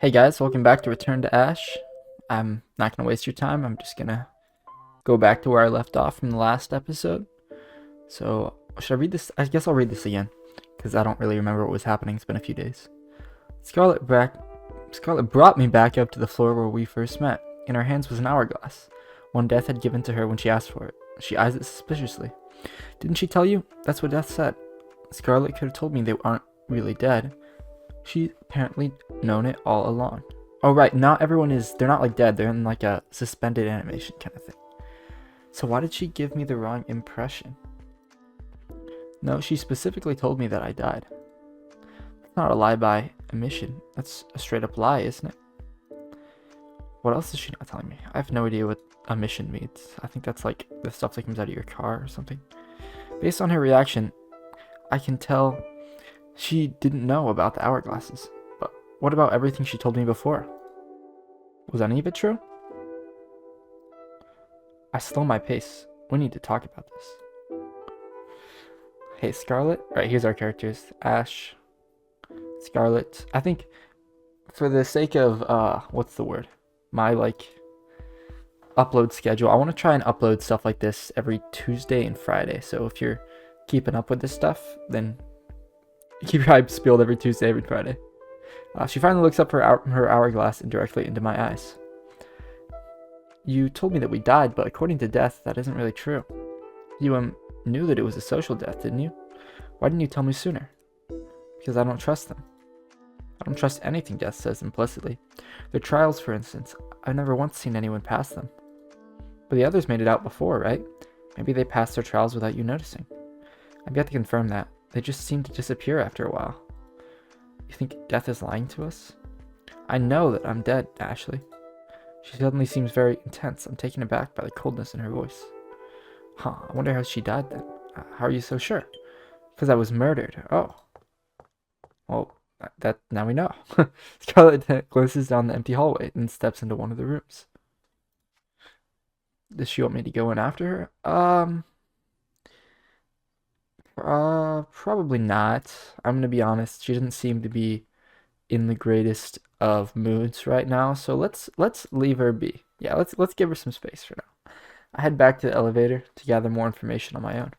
Hey guys, welcome back to Return to Ash. I'm not going to waste your time. I'm just going to go back to where I left off from the last episode. So, should I read this? I guess I'll read this again, because I don't really remember what was happening. It's been a few days. Scarlet brought me back up to the floor where we first met. In her hands was an hourglass, one Death had given to her when she asked for it. She eyes it suspiciously. Didn't she tell you? That's what Death said. Scarlet could have told me they aren't really dead. She's apparently known it all along. Oh right, not everyone is, they're not like dead, they're in like a suspended animation kind of thing. So why did she give me the wrong impression? No, she specifically told me that I died. That's not a lie by omission, that's a straight up lie, isn't it? What else is she not telling me? I have no idea what omission means. I think that's like the stuff that comes out of your car or something. Based on her reaction, I can tell she didn't know about the hourglasses. But what about everything she told me before? Was any of it true? I slow my pace. We need to talk about this. Hey, Scarlet. Right, here's our characters. Ash, Scarlet. I think for the sake of, what's the word? My, upload schedule, I want to try and upload stuff like this every Tuesday and Friday. So if you're keeping up with this stuff, then keep your eyes peeled every Tuesday, every Friday. She finally looks up her hourglass and directly into my eyes. You told me that we died, but according to Death, that isn't really true. You knew that it was a social death, didn't you? Why didn't you tell me sooner? Because I don't trust them. I don't trust anything Death says implicitly. Their trials, for instance, I've never once seen anyone pass them. But the others made it out before, right? Maybe they passed their trials without you noticing. I've yet to confirm that. They just seem to disappear after a while. You think Death is lying to us? I know that I'm dead, Ashley. She suddenly seems very intense. I'm taken aback by the coldness in her voice. Huh, I wonder how she died then. How are you so sure? Because I was murdered. Oh. Well, that now we know. Scarlet glances down the empty hallway and steps into one of the rooms. Does she want me to go in after her? Probably not. I'm gonna be honest. She doesn't seem to be in the greatest of moods right now. So let's leave her be. Yeah, let's give her some space for now. I head back to the elevator to gather more information on my own.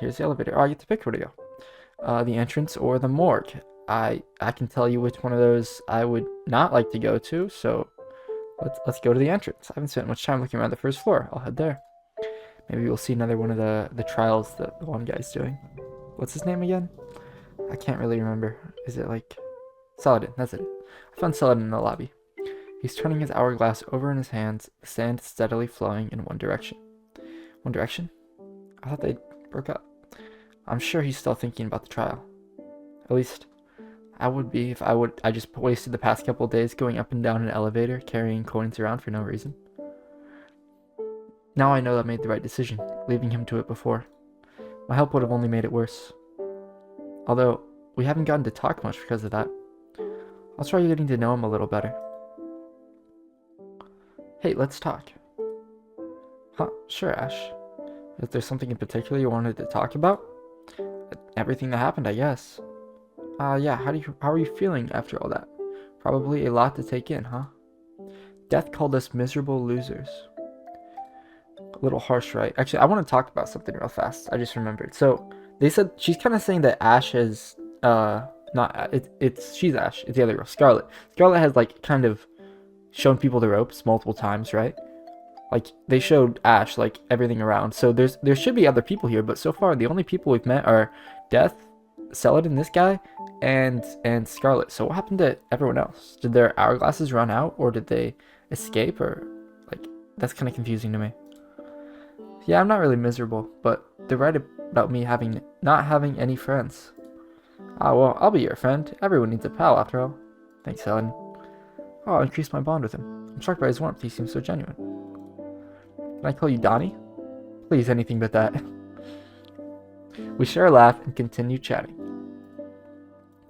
Here's the elevator. Oh, I get to pick where to go. The entrance or the morgue. I can tell you which one of those I would not like to go to. So let's go to the entrance. I haven't spent much time looking around the first floor. I'll head there. Maybe we'll see another one of the trials that the one guy's doing. What's his name again? I can't really remember. Is it like Saladin? That's it. I found Saladin in the lobby. He's turning his hourglass over in his hands, the sand steadily flowing in one direction. One direction? I thought they broke up. I'm sure he's still thinking about the trial. At least I would be if I just wasted the past couple of days going up and down an elevator, carrying coins around for no reason. Now I know I made the right decision, leaving him to it before. My help would have only made it worse. Although, we haven't gotten to talk much because of that. I'll try getting to know him a little better. Hey, let's talk. Huh, sure, Ash. If there's something in particular you wanted to talk about? Everything that happened, I guess. Yeah, how are you feeling after all that? Probably a lot to take in, huh? Death called us miserable losers. A little harsh, right? Actually, I want to talk about something real fast. I just remembered. So, they said she's kind of saying that Ash is, not, she's Ash. It's the other girl, Scarlet. Scarlet has, kind of shown people the ropes multiple times, right? They showed Ash, everything around. So, there should be other people here, but so far, the only people we've met are Death, Saladin, this guy, and Scarlet. So, what happened to everyone else? Did their hourglasses run out, or did they escape, or, that's kind of confusing to me. Yeah, I'm not really miserable, but they're right about me not having any friends. Ah, well, I'll be your friend. Everyone needs a pal, after all. Thanks, Helen. Oh, I'll increase my bond with him. I'm struck by his warmth. He seems so genuine. Can I call you Donnie? Please, anything but that. We share a laugh and continue chatting.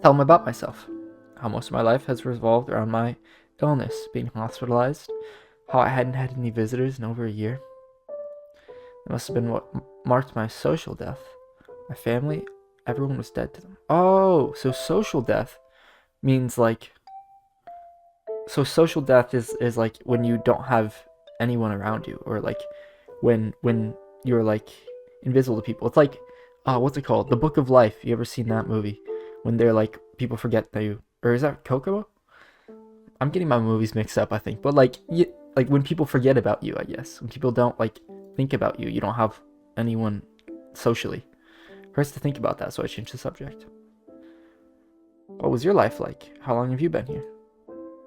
Tell him about myself. How most of my life has revolved around my illness, being hospitalized. How I hadn't had any visitors in over a year. It must have been what marked my social death. My family, everyone was dead to them. Oh, so social death means like, so social death is like when you don't have anyone around you, or like when you're like invisible to people. It's like, what's it called? The Book of Life. You ever seen that movie? When they're like, people forget that you, or is that Kokomo? I'm getting my movies mixed up, I think. But like, like when people forget about you, I guess. When people don't like think about you, you don't have anyone socially. Hurts to think about that, so I changed the subject. What was your life like? How long have you been here?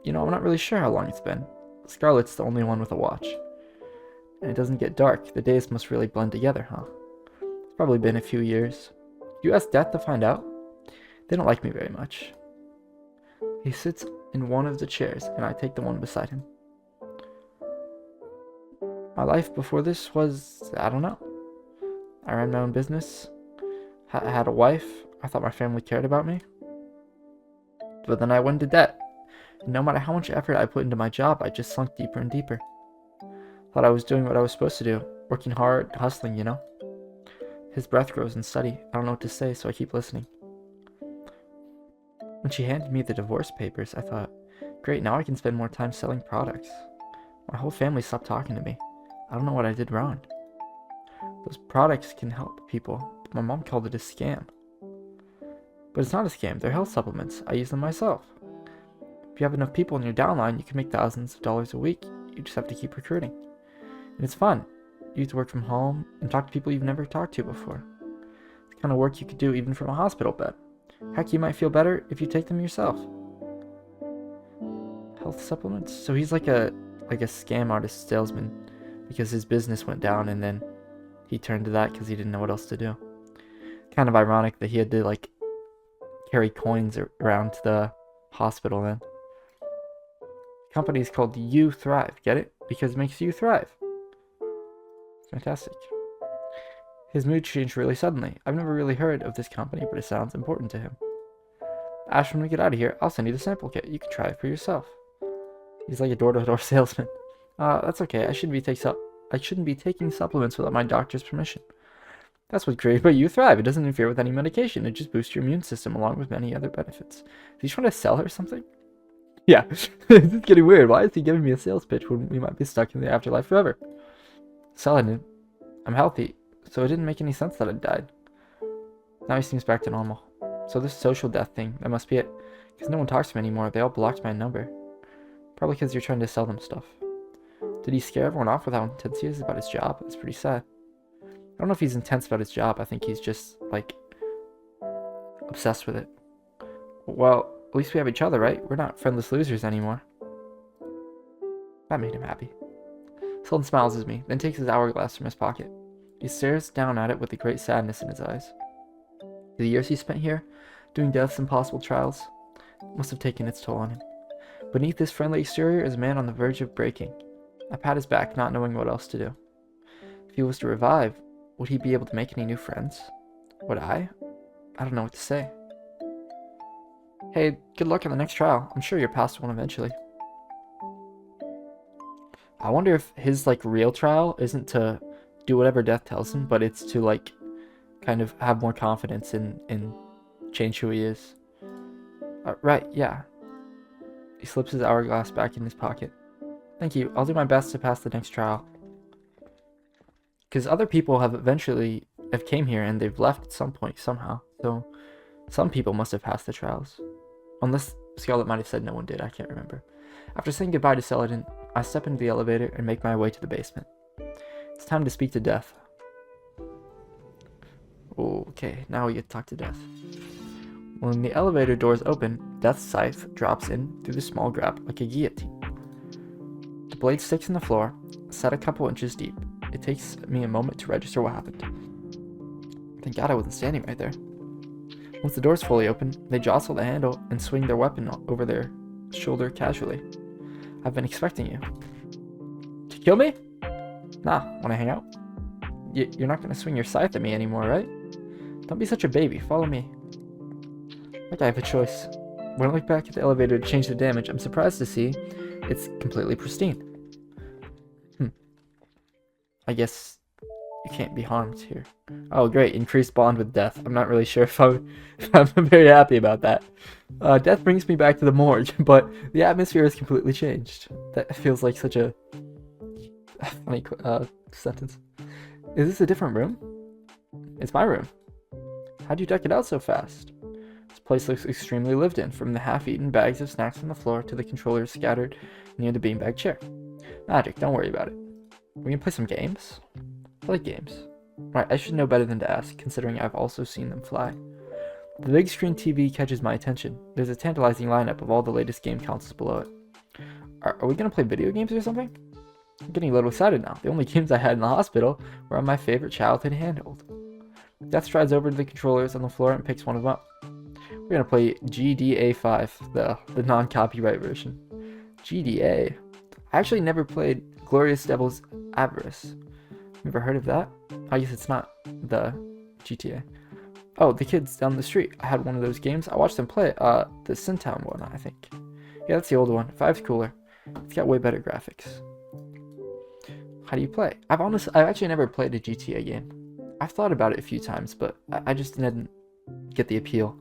You know, I'm not really sure how long it's been. Scarlett's the only one with a watch. And it doesn't get dark. The days must really blend together, huh? It's probably been a few years. You ask Death to find out? They don't like me very much. He sits in one of the chairs, and I take the one beside him. My life before this was, I don't know. I ran my own business. I had a wife. I thought my family cared about me. But then I went into debt. And no matter how much effort I put into my job, I just sunk deeper and deeper. Thought I was doing what I was supposed to do. Working hard, hustling, you know? His breath grows in study. I don't know what to say, so I keep listening. When she handed me the divorce papers, I thought, great, now I can spend more time selling products. My whole family stopped talking to me. I don't know what I did wrong. Those products can help people, but my mom called it a scam. But it's not a scam, they're health supplements. I use them myself. If you have enough people in your downline, you can make thousands of dollars a week. You just have to keep recruiting. And it's fun. You get to work from home and talk to people you've never talked to before. It's the kind of work you could do even from a hospital bed. Heck, you might feel better if you take them yourself. Health supplements? So he's like a scam artist salesman because his business went down and then he turned to that because he didn't know what else to do. Kind of ironic that he had to like carry coins around to the hospital then. The company is called You Thrive. Get it? Because it makes you thrive. Fantastic. His mood changed really suddenly. I've never really heard of this company, but it sounds important to him. Ash, when we get out of here, I'll send you the sample kit. You can try it for yourself. He's like a door-to-door salesman. That's okay. I shouldn't be taking supplements without my doctor's permission. That's what's great about You Thrive. It doesn't interfere with any medication. It just boosts your immune system along with many other benefits. Is he trying to sell her something? Yeah. This is getting weird. Why is he giving me a sales pitch when we might be stuck in the afterlife forever? Saladin, I'm healthy, so it didn't make any sense that I died. Now he seems back to normal. So this social death thing, that must be it. Because no one talks to me anymore. They all blocked my number. Probably because you're trying to sell them stuff. Did he scare everyone off with how intense he is about his job? That's pretty sad. I don't know if he's intense about his job. I think he's just, like, obsessed with it. Well, at least we have each other, right? We're not friendless losers anymore. That made him happy. Sultan smiles at me, then takes his hourglass from his pocket. He stares down at it with a great sadness in his eyes. The years he spent here, doing death's impossible trials, must have taken its toll on him. Beneath this friendly exterior is a man on the verge of breaking. I pat his back, not knowing what else to do. If he was to revive, would he be able to make any new friends? Would I? I don't know what to say. Hey, good luck on the next trial. I'm sure you're past one eventually. I wonder if his, like, real trial isn't to do whatever death tells him, but it's to, like, kind of have more confidence and change who he is. Right, yeah. He slips his hourglass back in his pocket. Thank you. I'll do my best to pass the next trial. Because other people have came here and they've left at some point somehow. So some people must have passed the trials. Unless Scarlett might have said no one did. I can't remember. After saying goodbye to Saladin, I step into the elevator and make my way to the basement. It's time to speak to Death. Okay, now we get to talk to Death. When the elevator doors open, Death's scythe drops in through the small gap like a guillotine. The blade sticks in the floor, set a couple inches deep. It takes me a moment to register what happened. Thank God I wasn't standing right there. Once the door's fully open, they jostle the handle and swing their weapon over their shoulder casually. I've been expecting you. To kill me? Nah, wanna hang out? You're not gonna swing your scythe at me anymore, right? Don't be such a baby, follow me. Like I have a choice. When I look back at the elevator to change the damage, I'm surprised to see it's completely pristine. I guess You can't be harmed here. Oh, great. Increased bond with death. I'm not really sure if I'm very happy about that. Death brings me back to the morgue, but the atmosphere has completely changed. That feels like such a funny sentence. Is this a different room? It's my room. How'd you deck it out so fast? This place looks extremely lived in, from the half-eaten bags of snacks on the floor to the controllers scattered near the beanbag chair. Magic, don't worry about it. We can play some games? I like games. Right, I should know better than to ask, considering I've also seen them fly. The big screen TV catches my attention. There's a tantalizing lineup of all the latest game consoles below it. Are we gonna play video games or something? I'm getting a little excited now. The only games I had in the hospital were on my favorite childhood handheld. Death strides over to the controllers on the floor and picks one of them up. We're gonna play GDA 5, the non-copyright version. GDA? I actually never played Glorious Devil's Avarice. Ever heard of that? I guess it's not the GTA. Oh, the kids down the street. I had one of those games. I watched them play it. The Sintown one, I think. Yeah, that's the old one. 5's cooler. It's got way better graphics. How do you play? I've actually never played a GTA game. I've thought about it a few times, but I just didn't get the appeal.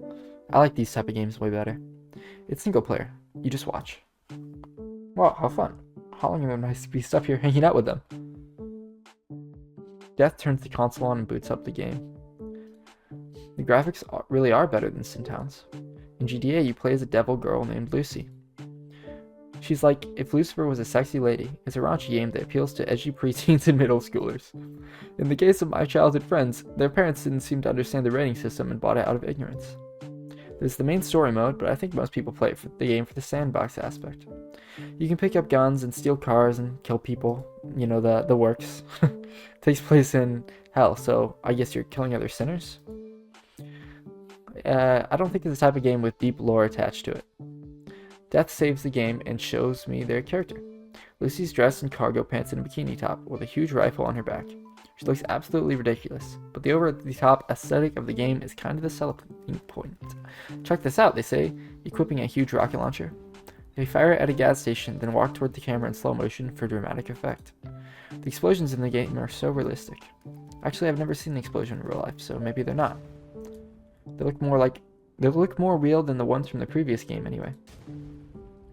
I like these type of games way better. It's single player. You just watch. Wow, how fun. How long am I to be stuck here hanging out with them? Death turns the console on and boots up the game. The graphics really are better than Sintown's. In GDA, you play as a devil girl named Lucy. She's like if Lucifer was a sexy lady. It's a raunchy game that appeals to edgy preteens and middle schoolers. In the case of my childhood friends, their parents didn't seem to understand the rating system and bought it out of ignorance. There's the main story mode, but I think most people play the game for the sandbox aspect. You can pick up guns and steal cars and kill people. You know, the works. Takes place in hell, so I guess you're killing other sinners? I don't think it's the type of game with deep lore attached to it. Death saves the game and shows me their character. Lucy's dressed in cargo pants and a bikini top, with a huge rifle on her back. She looks absolutely ridiculous, but the over-the-top aesthetic of the game is kind of the selling point. Check this out, they say, equipping a huge rocket launcher. They fire it at a gas station, then walk toward the camera in slow motion for dramatic effect. The explosions in the game are so realistic. Actually, I've never seen an explosion in real life, so maybe they're not. They look more real than the ones from the previous game, anyway.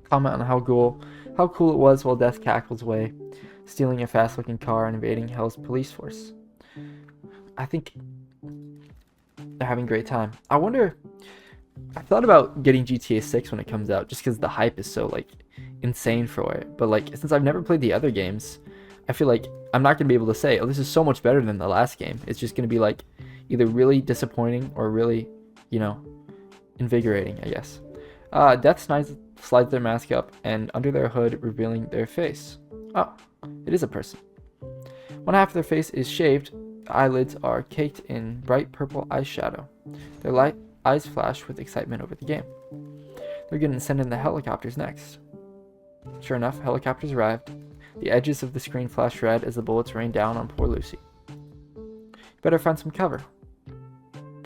Comment on how cool it was while Death cackles away, stealing a fast-looking car and invading Hell's police force. I think they're having a great time. I thought about getting GTA 6 when it comes out, just because the hype is so, like, insane for it. But, like, since I've never played the other games, I feel like I'm not going to be able to say, oh, this is so much better than the last game. It's just going to be, like, either really disappointing or really, you know, invigorating, I guess. Death slides their mask up and under their hood, revealing their face. Oh, it is a person. One half of their face is shaved. The eyelids are caked in bright purple eyeshadow. Their eyes flash with excitement over the game. They're getting sent in the helicopters next. Sure enough, helicopters arrived. The edges of the screen flash red as the bullets rain down on poor Lucy. Better find some cover.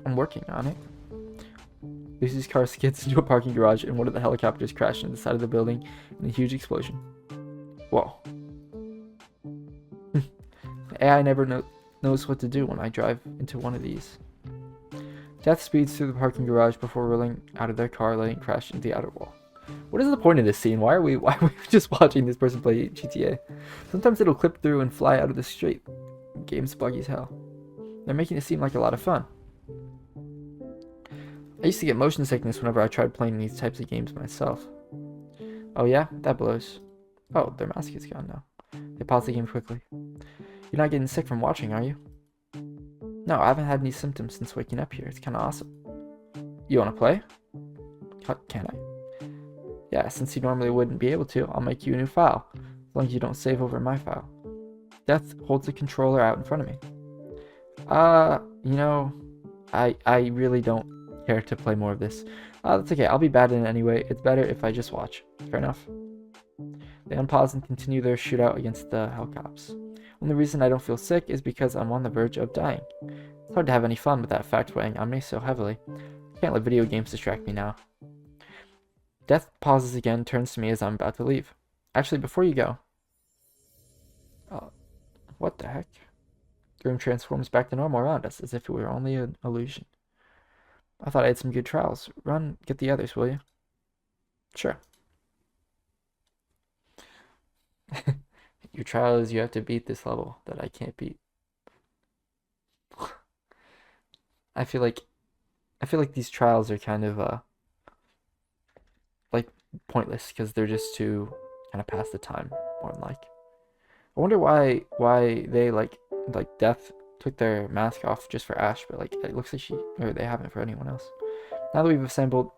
I'm working on it. Lucy's car skids into a parking garage and one of the helicopters crashed into the side of the building in a huge explosion. Whoa. The AI never knows what to do when I drive into one of these. Death speeds through the parking garage before rolling out of their car, letting it crash into the outer wall. What is the point of this scene? Why are we just watching this person play GTA? Sometimes it'll clip through and fly out of the street. The game's buggy as hell. They're making it seem like a lot of fun. I used to get motion sickness whenever I tried playing these types of games myself. Oh yeah? That blows. Oh, their mask is gone now. They pause the game quickly. You're not getting sick from watching, are you? No, I haven't had any symptoms since waking up here. It's kinda awesome. You wanna play? Can I? Yeah, since you normally wouldn't be able to, I'll make you a new file. As long as you don't save over my file. Death holds the controller out in front of me. You know, I really don't care to play more of this. That's okay, I'll be bad in it anyway. It's better if I just watch. Fair enough. They unpause and continue their shootout against the Hellcops. Only reason I don't feel sick is because I'm on the verge of dying. It's hard to have any fun with that fact weighing on me so heavily. I can't let video games distract me now. Death pauses again, turns to me as I'm about to leave. Actually, before you go... what the heck? The room transforms back to normal around us, as if it were only an illusion. I thought I had some good trials. Run, get the others, will you? Sure. Your trial is you have to beat this level that I can't beat. I feel like these trials are kind of like pointless because they're just to kind of pass the time more than like. I wonder why they like Death took their mask off just for Ash, but like it looks like they haven't for anyone else. Now that we've assembled,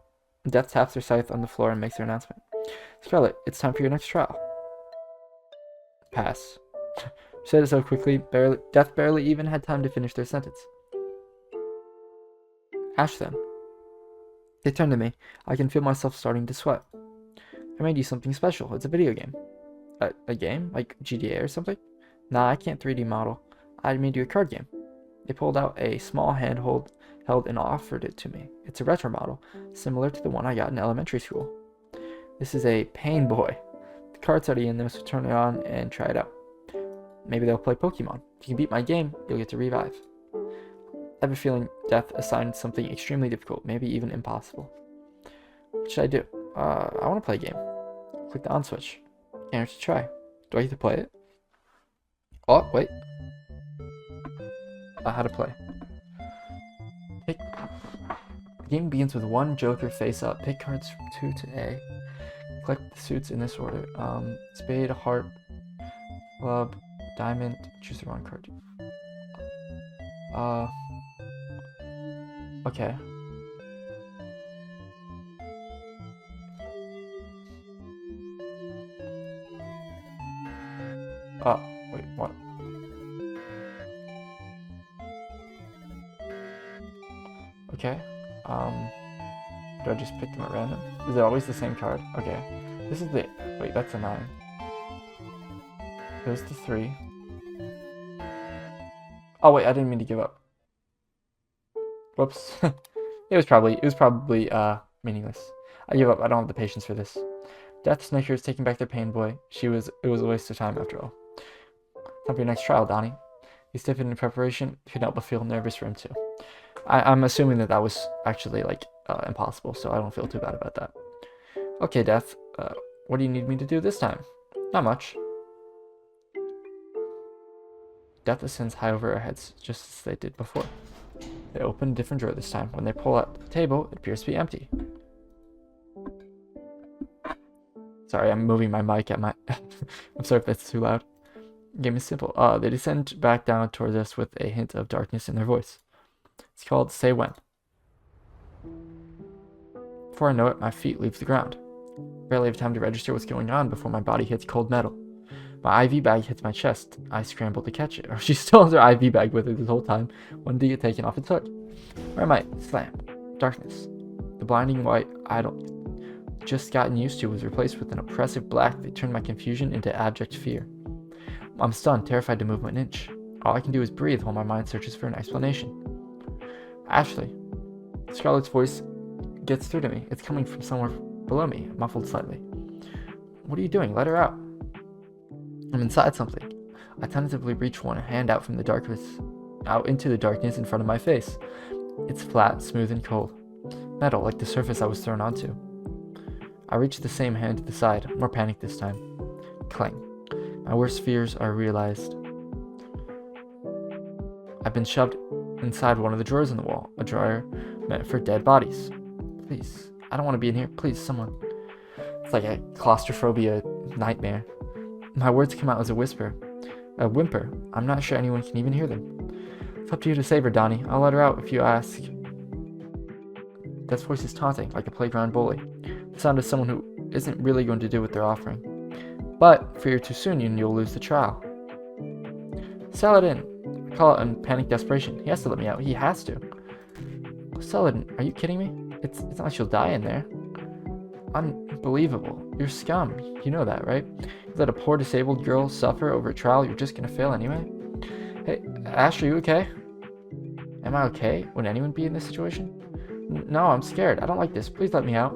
Death taps her scythe on the floor and makes her announcement. Scarlet, it's time for your next trial. Pass. She said it so quickly, Death barely even had time to finish their sentence. Ash then. They turned to me. I can feel myself starting to sweat. I made you something special. It's a video game. A game? Like GTA or something? Nah, I can't 3D model. I made you a card game. They pulled out a small handhold held and offered it to me. It's a retro model, similar to the one I got in elementary school. This is a Pain Boy. The card's already in there, so turn it on and try it out. Maybe they'll play Pokemon. If you can beat my game, you'll get to revive. I have a feeling Death assigned something extremely difficult, maybe even impossible. What should I do? I want to play a game. Click the on switch. Enter to try. Do I get to play it? Oh, wait. How to play. The game begins with one Joker face up. Pick cards from 2 to A. Collect the suits in this order. Spade, heart, club, diamond. Choose the wrong card. Okay. Wait, what? Okay. Do I just pick them at random? Is it always the same card? Okay. This is the... Wait, that's a 9. There's the 3. Oh, wait, I didn't mean to give up. Whoops. It was probably meaningless. I give up. I don't have the patience for this. Death Snickers taking back their Pain Boy. It was a waste of time after all. Time for your next trial, Donnie. He stiffened in preparation. Couldn't help but feel nervous for him too. I'm assuming that was actually like impossible, so I don't feel too bad about that. Okay, Death. What do you need me to do this time? Not much. Death ascends high over our heads, just as they did before. They open a different drawer this time. When they pull out the table, it appears to be empty. Sorry, I'm moving my mic at my... I'm sorry if that's too loud. Game is simple. They descend back down towards us with a hint of darkness in their voice. It's called Say When. Before I know it, my feet leave the ground. Barely have time to register what's going on before my body hits cold metal. My IV bag hits my chest. I scramble to catch it. Or she still has her IV bag with her this whole time, wanting to get taken off its hook. Where am I? Slam. Darkness. The blinding white I just gotten used to was replaced with an oppressive black that turned my confusion into abject fear. I'm stunned, terrified to move an inch. All I can do is breathe while my mind searches for an explanation. Ashley. Scarlett's voice gets through to me. It's coming from somewhere below me, muffled slightly. What are you doing? Let her out. I'm inside something. I tentatively reach one hand out from the darkness, out into the darkness in front of my face. It's flat, smooth, and cold. Metal, like the surface I was thrown onto. I reach the same hand to the side, more panic this time. Clang. My worst fears are realized. I've been shoved inside one of the drawers in the wall, a drawer meant for dead bodies. Please, I don't want to be in here. Please, someone. It's like a claustrophobia nightmare. My words come out as a whisper, a whimper. I'm not sure anyone can even hear them. It's up to you to save her, Donnie. I'll let her out if you ask. Death's voice is taunting, like a playground bully. The sound of someone who isn't really going to do what they're offering. But, fear too soon and you'll lose the trial. Saladin. I call out in panic desperation. He has to let me out. He has to. Saladin, are you kidding me? It's not like she'll die in there. Unbelievable. You're scum. You know that, right? You let a poor disabled girl suffer over a trial you're just gonna fail anyway? Hey, Ash, are you okay? Am I okay? Would anyone be in this situation? No, I'm scared. I don't like this. Please let me out.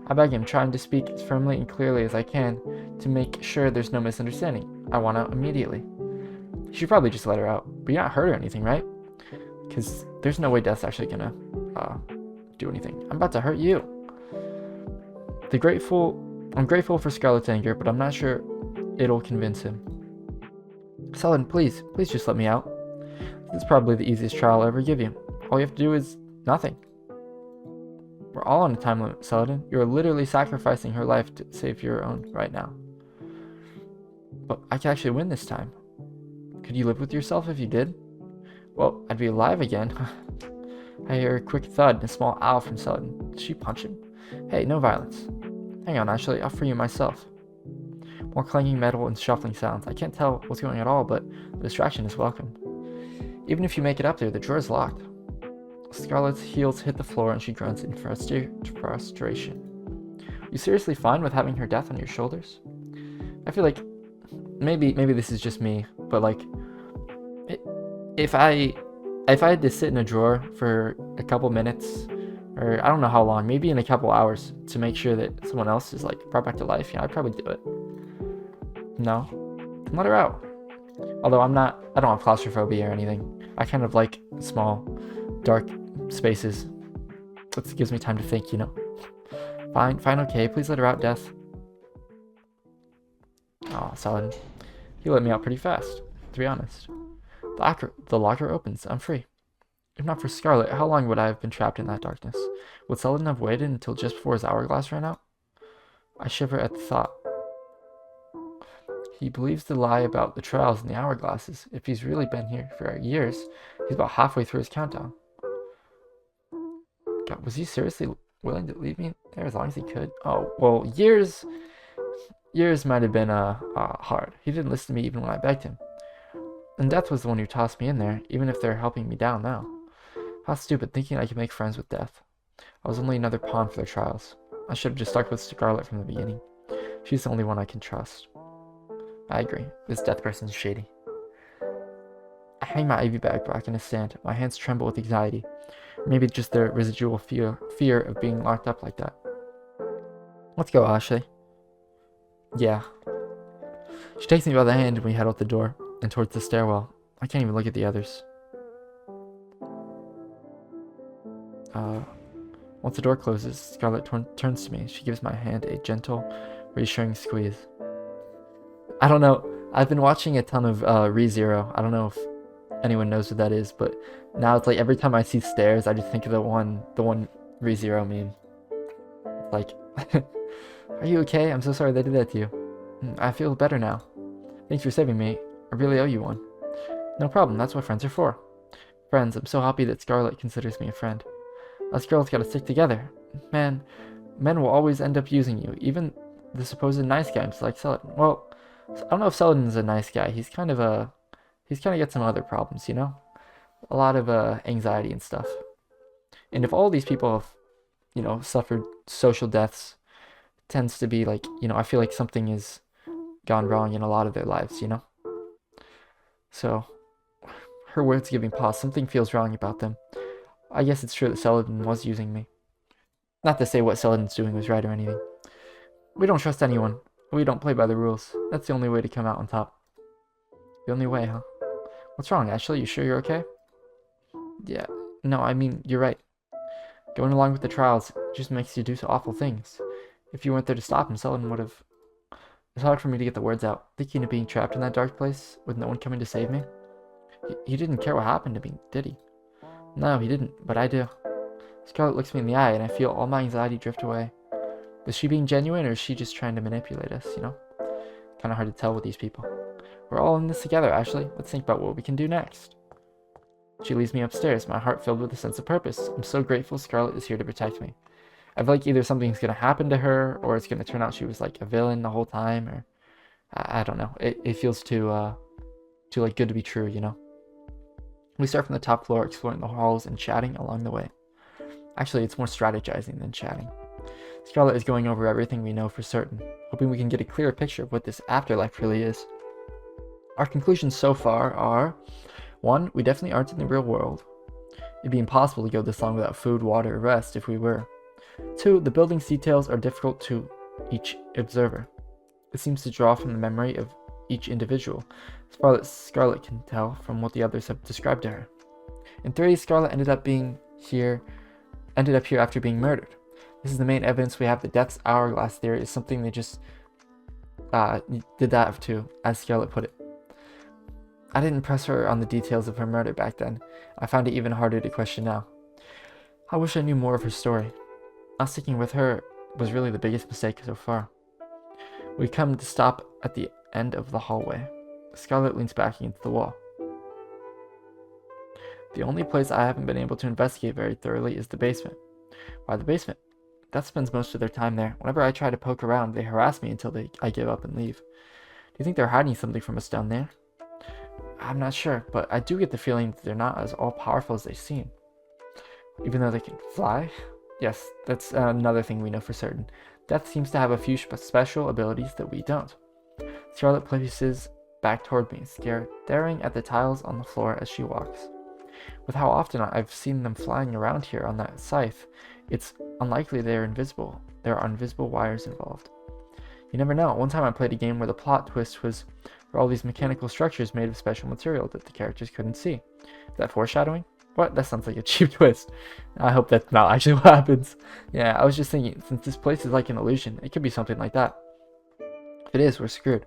I beg him, trying to speak as firmly and clearly as I can to make sure there's no misunderstanding. I want out immediately. You should probably just let her out. But you're not hurt or anything, right? Because there's no way Death's actually gonna do anything. I'm about to hurt you. I'm grateful for Scarlet's anger, but I'm not sure it'll convince him. Saladin, please just let me out. This is probably the easiest trial I'll ever give you. All you have to do is nothing. We're all on a time limit, Saladin. You're literally sacrificing her life to save your own right now. But I could actually win this time. Could you live with yourself if you did? Well, I'd be alive again. I hear a quick thud and a small owl from Saladin. Did she punch him? Hey, no violence. Hang on, actually, I'll free you myself. More clanging metal and shuffling sounds. I can't tell what's going on at all, but the distraction is welcome. Even if you make it up there, the drawer is locked. Scarlet's heels hit the floor and she grunts in frustration. You seriously fine with having her death on your shoulders? I feel like maybe this is just me, but like if I had to sit in a drawer for a couple minutes, or I don't know how long, maybe in a couple hours, to make sure that someone else is like brought back to life, yeah, I'd probably do it. No, then let her out. Although I don't have claustrophobia or anything. I kind of like small, dark spaces. It gives me time to think, you know. Fine, okay. Please let her out, Death. Oh, Saladin. You let me out pretty fast, to be honest. The locker opens. I'm free. If not for Scarlet, how long would I have been trapped in that darkness? Would Saladin have waited until just before his hourglass ran out? I shiver at the thought. He believes the lie about the trials and the hourglasses. If he's really been here for years, he's about halfway through his countdown. God, was he seriously willing to leave me there as long as he could? Oh, well, years might have been hard. He didn't listen to me even when I begged him. And Death was the one who tossed me in there, even if they're helping me down now. How stupid, thinking I could make friends with Death. I was only another pawn for their trials. I should have just stuck with Scarlet from the beginning. She's the only one I can trust. I agree. This Death person's shady. I hang my IV bag back in a stand. My hands tremble with anxiety. Or maybe just the residual fear of being locked up like that. Let's go, Ashley. Yeah. She takes me by the hand and we head out the door and towards the stairwell. I can't even look at the others. Once the door closes, Scarlet turns to me. She gives my hand a gentle, reassuring squeeze. I don't know. I've been watching a ton of ReZero. I don't know if anyone knows what that is, but now it's like every time I see stairs, I just think of the one ReZero meme. It's like, are you okay? I'm so sorry they did that to you. I feel better now. Thanks for saving me. I really owe you one. No problem. That's what friends are for. Friends, I'm so happy that Scarlet considers me a friend. Us girls gotta stick together. Man, men will always end up using you, even the supposed nice guys like Saladin. Well, I don't know if Saladin's a nice guy. He's kind of got some other problems, you know? A lot of anxiety and stuff. And if all these people have, you know, suffered social deaths, it tends to be like, you know, I feel like something has gone wrong in a lot of their lives, you know? So, her words give me pause. Something feels wrong about them. I guess it's true that Saladin was using me. Not to say what Saladin's doing was right or anything. We don't trust anyone. We don't play by the rules. That's the only way to come out on top. The only way, huh? What's wrong, Ashley? You sure you're okay? Yeah. No, I mean, you're right. Going along with the trials just makes you do so awful things. If you weren't there to stop him, Saladin would have... It's hard for me to get the words out. Thinking of being trapped in that dark place with no one coming to save me. He didn't care what happened to me, did he? No, he didn't, but I do. Scarlet looks me in the eye and I feel all my anxiety drift away. Is she being genuine or is she just trying to manipulate us, you know? Kinda hard to tell with these people. We're all in this together, Ashley. Let's think about what we can do next. She leads me upstairs, my heart filled with a sense of purpose. I'm so grateful Scarlet is here to protect me. I feel like either something's gonna happen to her or it's gonna turn out she was like a villain the whole time, or I don't know. It feels too like good to be true, you know? We start from the top floor, exploring the halls and chatting along the way. Actually, it's more strategizing than chatting. Scarlet is going over everything we know for certain, hoping we can get a clearer picture of what this afterlife really is. Our conclusions so far are: 1. We definitely aren't in the real world. It'd be impossible to go this long without food, water, or rest if we were. 2. The building's details are difficult to each observer. It seems to draw from the memory of each individual, as far as Scarlet can tell from what the others have described to her. In theory, Scarlet ended up here after being murdered. This is the main evidence we have. The Death's Hourglass theory is something they just did that to, as Scarlet put it. I didn't press her on the details of her murder back then. I found it even harder to question now. I wish I knew more of her story. Not sticking with her was really the biggest mistake so far. We come to stop at the end of the hallway. Scarlet leans back against the wall. The only place I haven't been able to investigate very thoroughly is the basement. Why the basement? That spends most of their time there. Whenever I try to poke around, they harass me until I give up and leave. Do you think they're hiding something from us down there? I'm not sure, but I do get the feeling that they're not as all-powerful as they seem. Even though they can fly? Yes, that's another thing we know for certain. Death seems to have a few special abilities that we don't. Scarlet places back toward me, staring at the tiles on the floor as she walks. With how often I've seen them flying around here on that scythe, it's unlikely they're invisible. There are invisible wires involved. You never know. One time I played a game where the plot twist was for all these mechanical structures made of special material that the characters couldn't see. Is that foreshadowing? What? That sounds like a cheap twist. I hope that's not actually what happens. Yeah, I was just thinking, since this place is like an illusion, it could be something like that. If it is, we're screwed.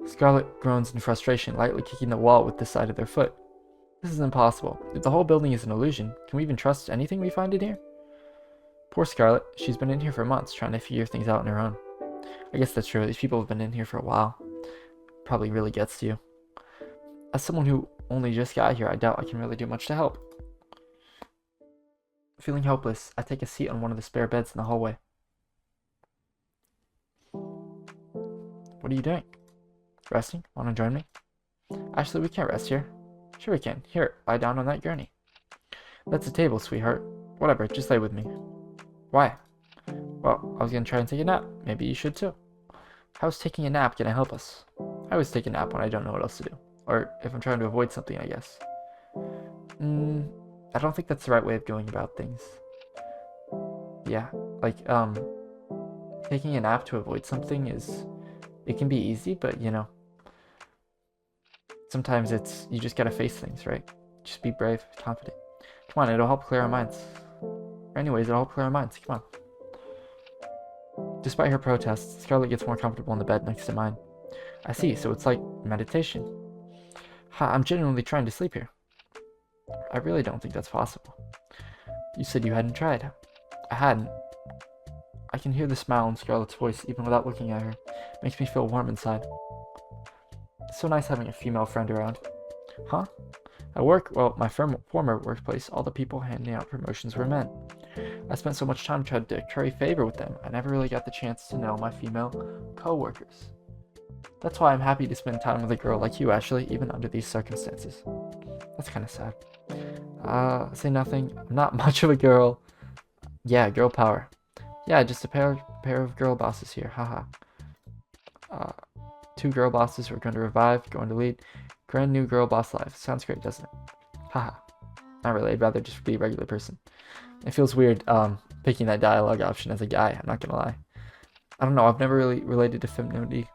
Scarlet groans in frustration, lightly kicking the wall with the side of their foot. This is impossible. If the whole building is an illusion, can we even trust anything we find in here? Poor Scarlet. She's been in here for months, trying to figure things out on her own. I guess that's true. These people have been in here for a while. Probably really gets to you. As someone who only just got here, I doubt I can really do much to help. Feeling helpless, I take a seat on one of the spare beds in the hallway. What are you doing? Resting? Want to join me? Actually, we can't rest here. Sure we can. Here, lie down on that gurney. That's a table, sweetheart. Whatever, just lay with me. Why? Well, I was gonna try and take a nap. Maybe you should too. How's taking a nap gonna help us? I always take a nap when I don't know what else to do. Or if I'm trying to avoid something, I guess. I don't think that's the right way of going about things. Yeah, like, taking a nap to avoid something it can be easy, but, you know, sometimes you just gotta face things, right? Just be brave, confident. Come on, it'll help clear our minds. Anyways, it'll help clear our minds, come on. Despite her protests, Scarlet gets more comfortable in the bed next to mine. I see, so it's like meditation. Ha, I'm genuinely trying to sleep here. I really don't think that's possible. You said you hadn't tried. I hadn't. I can hear the smile in Scarlet's voice even without looking at her. Makes me feel warm inside. It's so nice having a female friend around. Huh? At work, well, my former workplace, all the people handing out promotions were men. I spent so much time trying to curry favor with them, I never really got the chance to know my female co-workers. That's why I'm happy to spend time with a girl like you, Ashley, even under these circumstances. That's kind of sad. Say nothing. I'm not much of a girl. Yeah, girl power. Yeah, just a pair of girl bosses here, haha. 2 girl bosses who are going to revive, going to lead. Grand new girl boss life. Sounds great, doesn't it? Haha. Not really, I'd rather just be a regular person. It feels weird, picking that dialogue option as a guy, I'm not gonna lie. I don't know, I've never really related to femininity,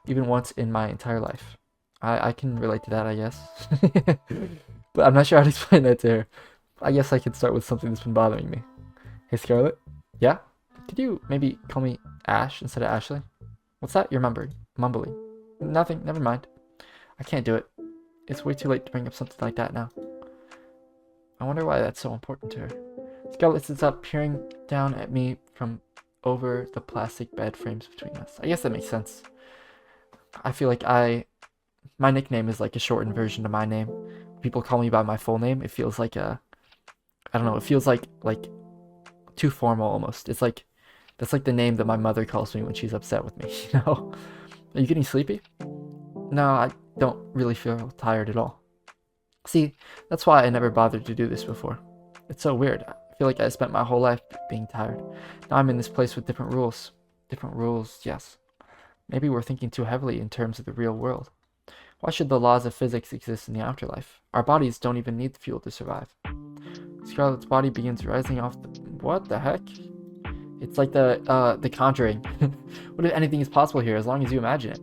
even once in my entire life. I can relate to that, I guess. But I'm not sure how to explain that to her. I guess I could start with something that's been bothering me. Hey, Scarlet? Yeah? Could you maybe call me Ash instead of Ashley? What's that? You're mumbling. Nothing, never mind. I can't do it. It's way too late to bring up something like that now. I wonder why that's so important to her. Scarlet sits up, peering down at me from over the plastic bed frames between us. I guess that makes sense. I feel like my nickname is like a shortened version of my name. People call me by my full name. It feels like I don't know, it feels like too formal almost. It's like, that's like the name that my mother calls me when she's upset with me, you know? Are you getting sleepy? No, I don't really feel tired at all. See, that's why I never bothered to do this before. It's so weird. I feel like I spent my whole life being tired. Now I'm in this place with different rules. Different rules, yes. Maybe we're thinking too heavily in terms of the real world. Why should the laws of physics exist in the afterlife? Our bodies don't even need fuel to survive. Scarlet's body begins rising off the... What the heck? It's like the Conjuring. What if anything is possible here as long as you imagine it?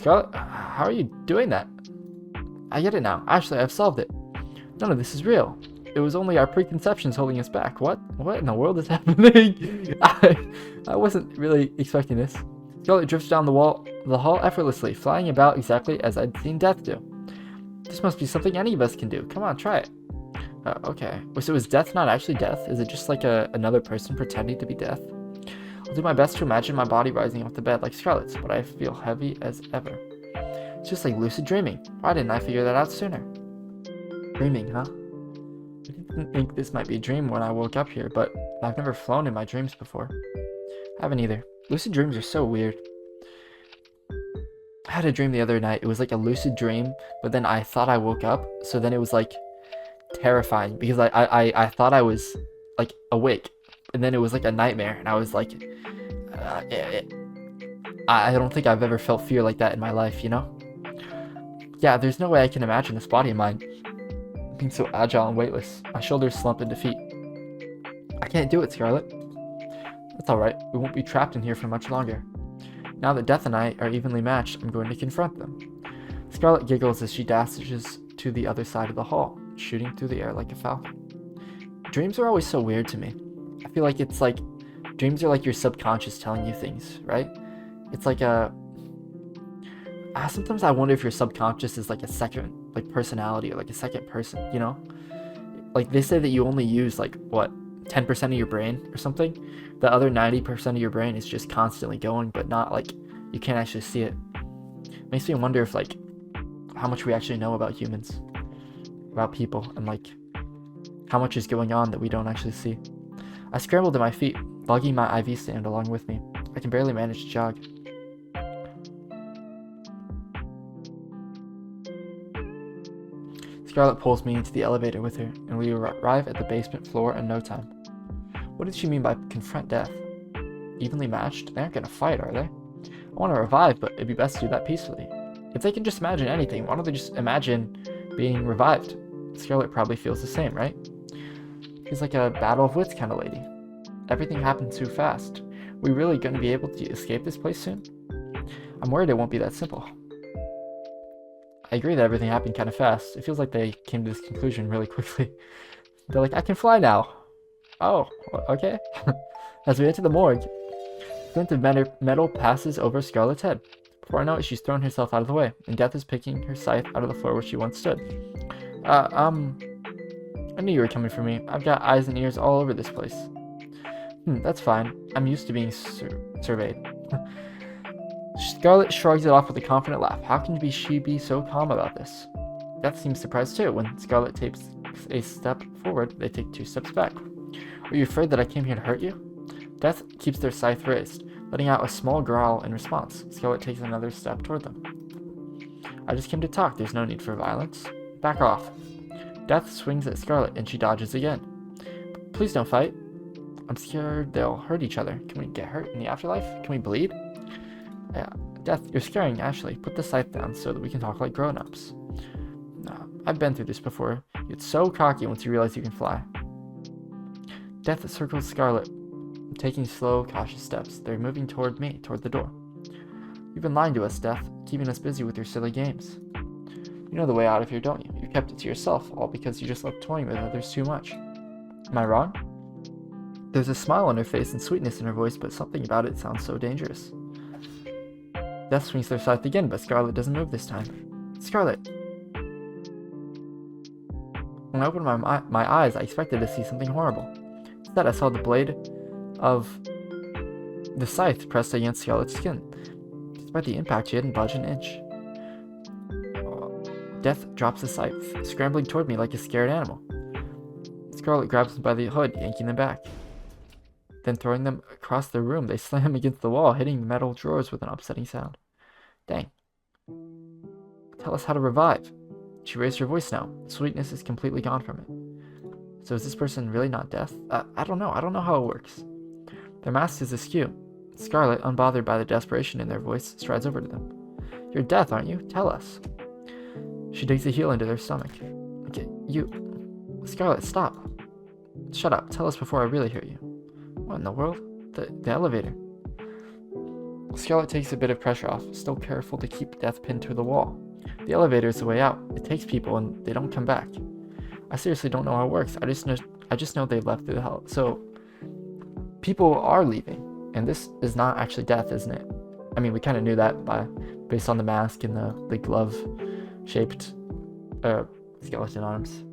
Scarlet, how are you doing that? I get it now. Actually, I've solved it. None of this is real. It was only our preconceptions holding us back. What? What in the world is happening? I wasn't really expecting this. Scarlet drifts down the hall effortlessly, flying about exactly as I'd seen Death do. This must be something any of us can do. Come on, try it. Okay. So is Death not actually Death? Is it just like another person pretending to be Death? I'll do my best to imagine my body rising off the bed like Scarlet's, but I feel heavy as ever. It's just like lucid dreaming. Why didn't I figure that out sooner? Dreaming, huh? I didn't think this might be a dream when I woke up here, but I've never flown in my dreams before. I haven't either. Lucid dreams are so weird. I had a dream the other night. It was like a lucid dream, but then I thought I woke up, so then it was like terrifying because I thought I was like awake, and then it was like a nightmare, and I was like, I don't think I've ever felt fear like that in my life, you know? Yeah, there's no way I can imagine this body of mine being so agile and weightless. My shoulders slump in defeat. I can't do it, Scarlet. That's alright. We won't be trapped in here for much longer. Now that Death and I are evenly matched, I'm going to confront them. Scarlet giggles as she dashes to the other side of the hall, shooting through the air like a falcon. Dreams are always so weird to me. I feel like it's like dreams are like your subconscious telling you things, right? It's like sometimes I wonder if your subconscious is like a second, like personality or like a second person, you know? Like they say that you only use like what, 10% of your brain or something. The other 90% of your brain is just constantly going, but not like you can't actually see it. Makes me wonder if like how much we actually know about humans, about people, and like how much is going on that we don't actually see. I scrambled to my feet, lugging my IV stand along with me. I can barely manage to jog. Scarlet pulls me into the elevator with her, and we arrive at the basement floor in no time. What did she mean by confront Death? Evenly matched? They aren't gonna fight, are they? I want to revive, but it'd be best to do that peacefully. If they can just imagine anything, why don't they just imagine being revived? Scarlet probably feels the same, right? She's like a battle of wits kind of lady. Everything happened too fast. We really gonna be able to escape this place soon? I'm worried it won't be that simple. I agree that everything happened kind of fast. It feels like they came to this conclusion really quickly. They're like, I can fly now. Oh, okay. As we enter the morgue, a glint of metal passes over Scarlet's head. Before I know it, she's thrown herself out of the way, and Death is picking her scythe out of the floor where she once stood. I knew you were coming for me. I've got eyes and ears all over this place. That's fine. I'm used to being surveyed. Scarlet shrugs it off with a confident laugh. How can she be so calm about this? Death seems surprised too. When Scarlet takes a step forward, they take 2 steps back. Are you afraid that I came here to hurt you? Death keeps their scythe raised, letting out a small growl in response. Scarlet takes another step toward them. I just came to talk. There's no need for violence. Back off. Death swings at Scarlet, and she dodges again. Please don't fight. I'm scared they'll hurt each other. Can we get hurt in the afterlife? Can we bleed? Yeah. Death, you're scaring Ashley. Put the scythe down so that we can talk like grown-ups. No, I've been through this before. You get so cocky once you realize you can fly. Death circles Scarlet, taking slow, cautious steps. They're moving toward me, toward the door. You've been lying to us, Death, keeping us busy with your silly games. You know the way out of here, don't you? You kept it to yourself, all because you just love toying with others too much. Am I wrong? There's a smile on her face and sweetness in her voice, but something about it sounds so dangerous. Death swings their scythe again, but Scarlet doesn't move this time. Scarlet! When I opened my eyes, I expected to see something horrible. Instead, I saw the blade of the scythe pressed against Scarlet's skin. Despite the impact, she hadn't budged an inch. Death drops the scythe, scrambling toward me like a scared animal. Scarlet grabs them by the hood, yanking them back. Then throwing them across the room, they slam against the wall, hitting the metal drawers with an upsetting sound. Dang. Tell us how to revive. She raised her voice now. Sweetness is completely gone from it. So is this person really not Death? I don't know. I don't know how it works. Their mask is askew. Scarlet, unbothered by the desperation in their voice, strides over to them. You're Death, aren't you? Tell us. She digs a heel into their stomach. Okay, you... Scarlet, stop. Shut up. Tell us before I really hurt you. What in the world? The elevator. Scarlet takes a bit of pressure off, still careful to keep Death pinned to the wall. The elevator is the way out. It takes people and they don't come back. I seriously don't know how it works. I just know they left through the hell. So people are leaving, and this is not actually Death, isn't it? I mean, we kind of knew that based on the mask and the glove-shaped skeleton arms.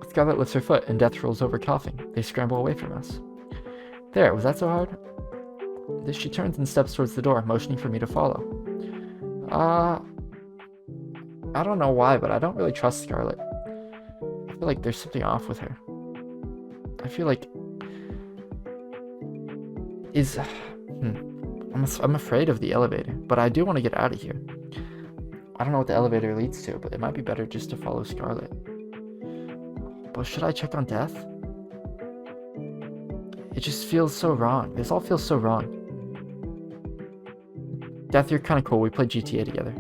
Scarlet lifts her foot, and Death rolls over coughing. They scramble away from us. There, was that so hard? She turns and steps towards the door, motioning for me to follow. I don't know why, but I don't really trust Scarlet. I feel like there's something off with her. I feel like... I'm afraid of the elevator, but I do want to get out of here. I don't know what the elevator leads to, but it might be better just to follow Scarlet. But should I check on Death? It just feels so wrong. This all feels so wrong. Death, you're kind of cool. We played GTA together.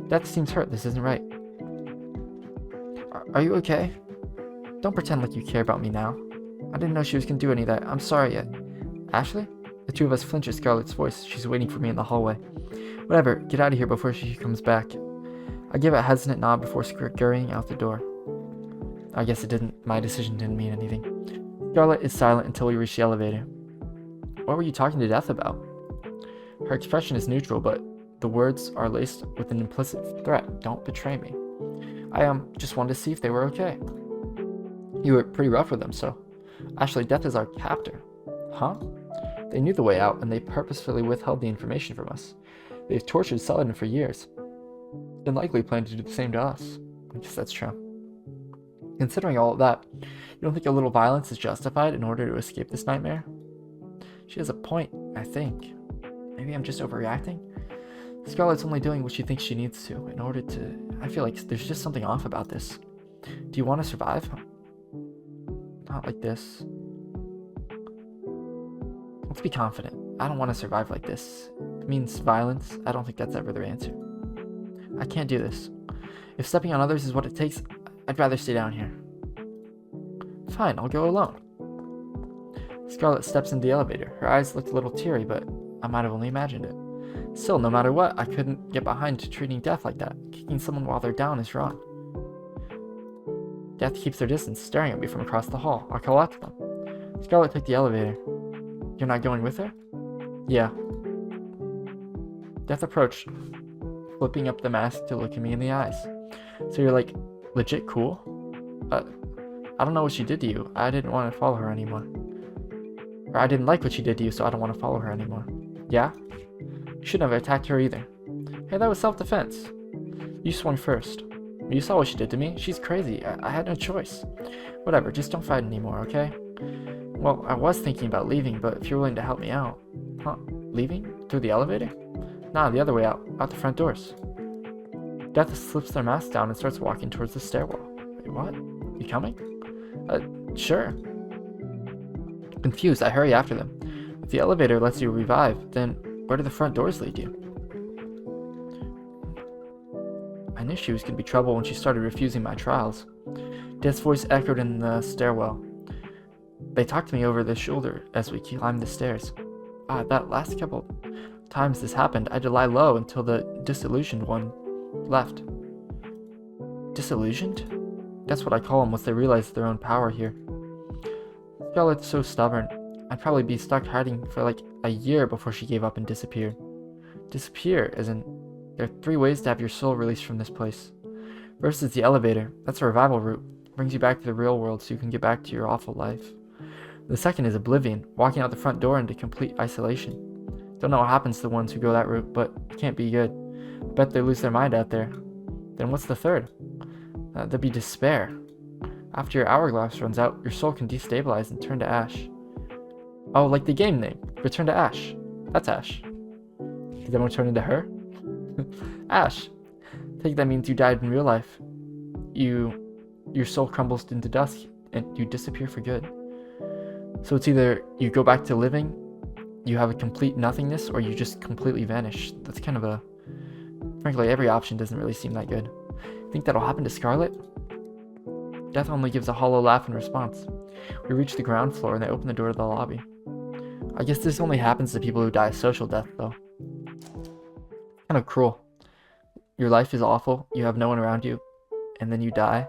Death seems hurt. This isn't right. Are you okay? Don't pretend like you care about me now. I didn't know she was going to do any of that. I'm sorry yet. Ashley? The two of us flinch at Scarlet's voice. She's waiting for me in the hallway. Whatever. Get out of here before she comes back. I give a hesitant nod before scurrying out the door. I guess my decision didn't mean anything. Scarlet is silent until we reach the elevator. What were you talking to Death about? Her expression is neutral, but the words are laced with an implicit threat. Don't betray me. I just wanted to see if they were okay. You were pretty rough with them, so. Ashley, Death is our captor. Huh? They knew the way out, and they purposefully withheld the information from us. They've tortured Saladin for years, and likely plan to do the same to us. I guess that's true. Considering all of that, you don't think a little violence is justified in order to escape this nightmare? She has a point, I think. Maybe I'm just overreacting? Scarlet's only doing what she thinks she needs to in order to... I feel like there's just something off about this. Do you want to survive? Not like this. Let's be confident. I don't want to survive like this. It means violence. I don't think that's ever the answer. I can't do this. If stepping on others is what it takes, I'd rather stay down here. Fine, I'll go alone. Scarlet steps into the elevator. Her eyes looked a little teary, but I might have only imagined it. Still, no matter what, I couldn't get behind treating Death like that. Kicking someone while they're down is wrong. Death keeps their distance, staring at me from across the hall. I'll call out to them. Scarlet took the elevator. You're not going with her? Yeah. Death approached, flipping up the mask to look at me in the eyes. So you're like, legit cool? I don't know what she did to you. I didn't want to follow her anymore. Or I didn't like what she did to you, so I don't want to follow her anymore. Yeah? You shouldn't have attacked her either. Hey, that was self-defense. You swung first. You saw what she did to me. She's crazy. I had no choice. Whatever, just don't fight anymore, okay? Well, I was thinking about leaving, but if you're willing to help me out... Huh? Leaving? Through the elevator? Nah, the other way out. Out the front doors. Death slips their mask down and starts walking towards the stairwell. Wait, what? You coming? Sure. Confused, I hurry after them. If the elevator lets you revive, then where do the front doors lead you? I knew she was going to be trouble when she started refusing my trials. Death's voice echoed in the stairwell. They talked to me over their shoulder as we climbed the stairs. That last couple times this happened, I had to lie low until the disillusioned one left. Disillusioned? That's what I call them once they realize their own power here. Scarlet's so stubborn. I'd probably be stuck hiding for like a year before she gave up and disappeared. Disappear, as in, there are 3 ways to have your soul released from this place. First is the elevator. That's a revival route. Brings you back to the real world so you can get back to your awful life. The second is oblivion, walking out the front door into complete isolation. Don't know what happens to the ones who go that route, but it can't be good. I bet they lose their mind out there. Then what's the third? There'd be despair. After your hourglass runs out, your soul can destabilize and turn to ash. Oh, like the game name. Return to Ash. That's Ash. Did everyone turn into her? Ash. I think that means you died in real life. Your soul crumbles into dust and you disappear for good. So it's either you go back to living, you have a complete nothingness, or you just completely vanish. That's kind of a... Frankly, every option doesn't really seem that good. Think that'll happen to Scarlet? Death only gives a hollow laugh in response. We reach the ground floor and they open the door to the lobby. I guess this only happens to people who die a social death, though. Kind of cruel. Your life is awful, you have no one around you, and then you die.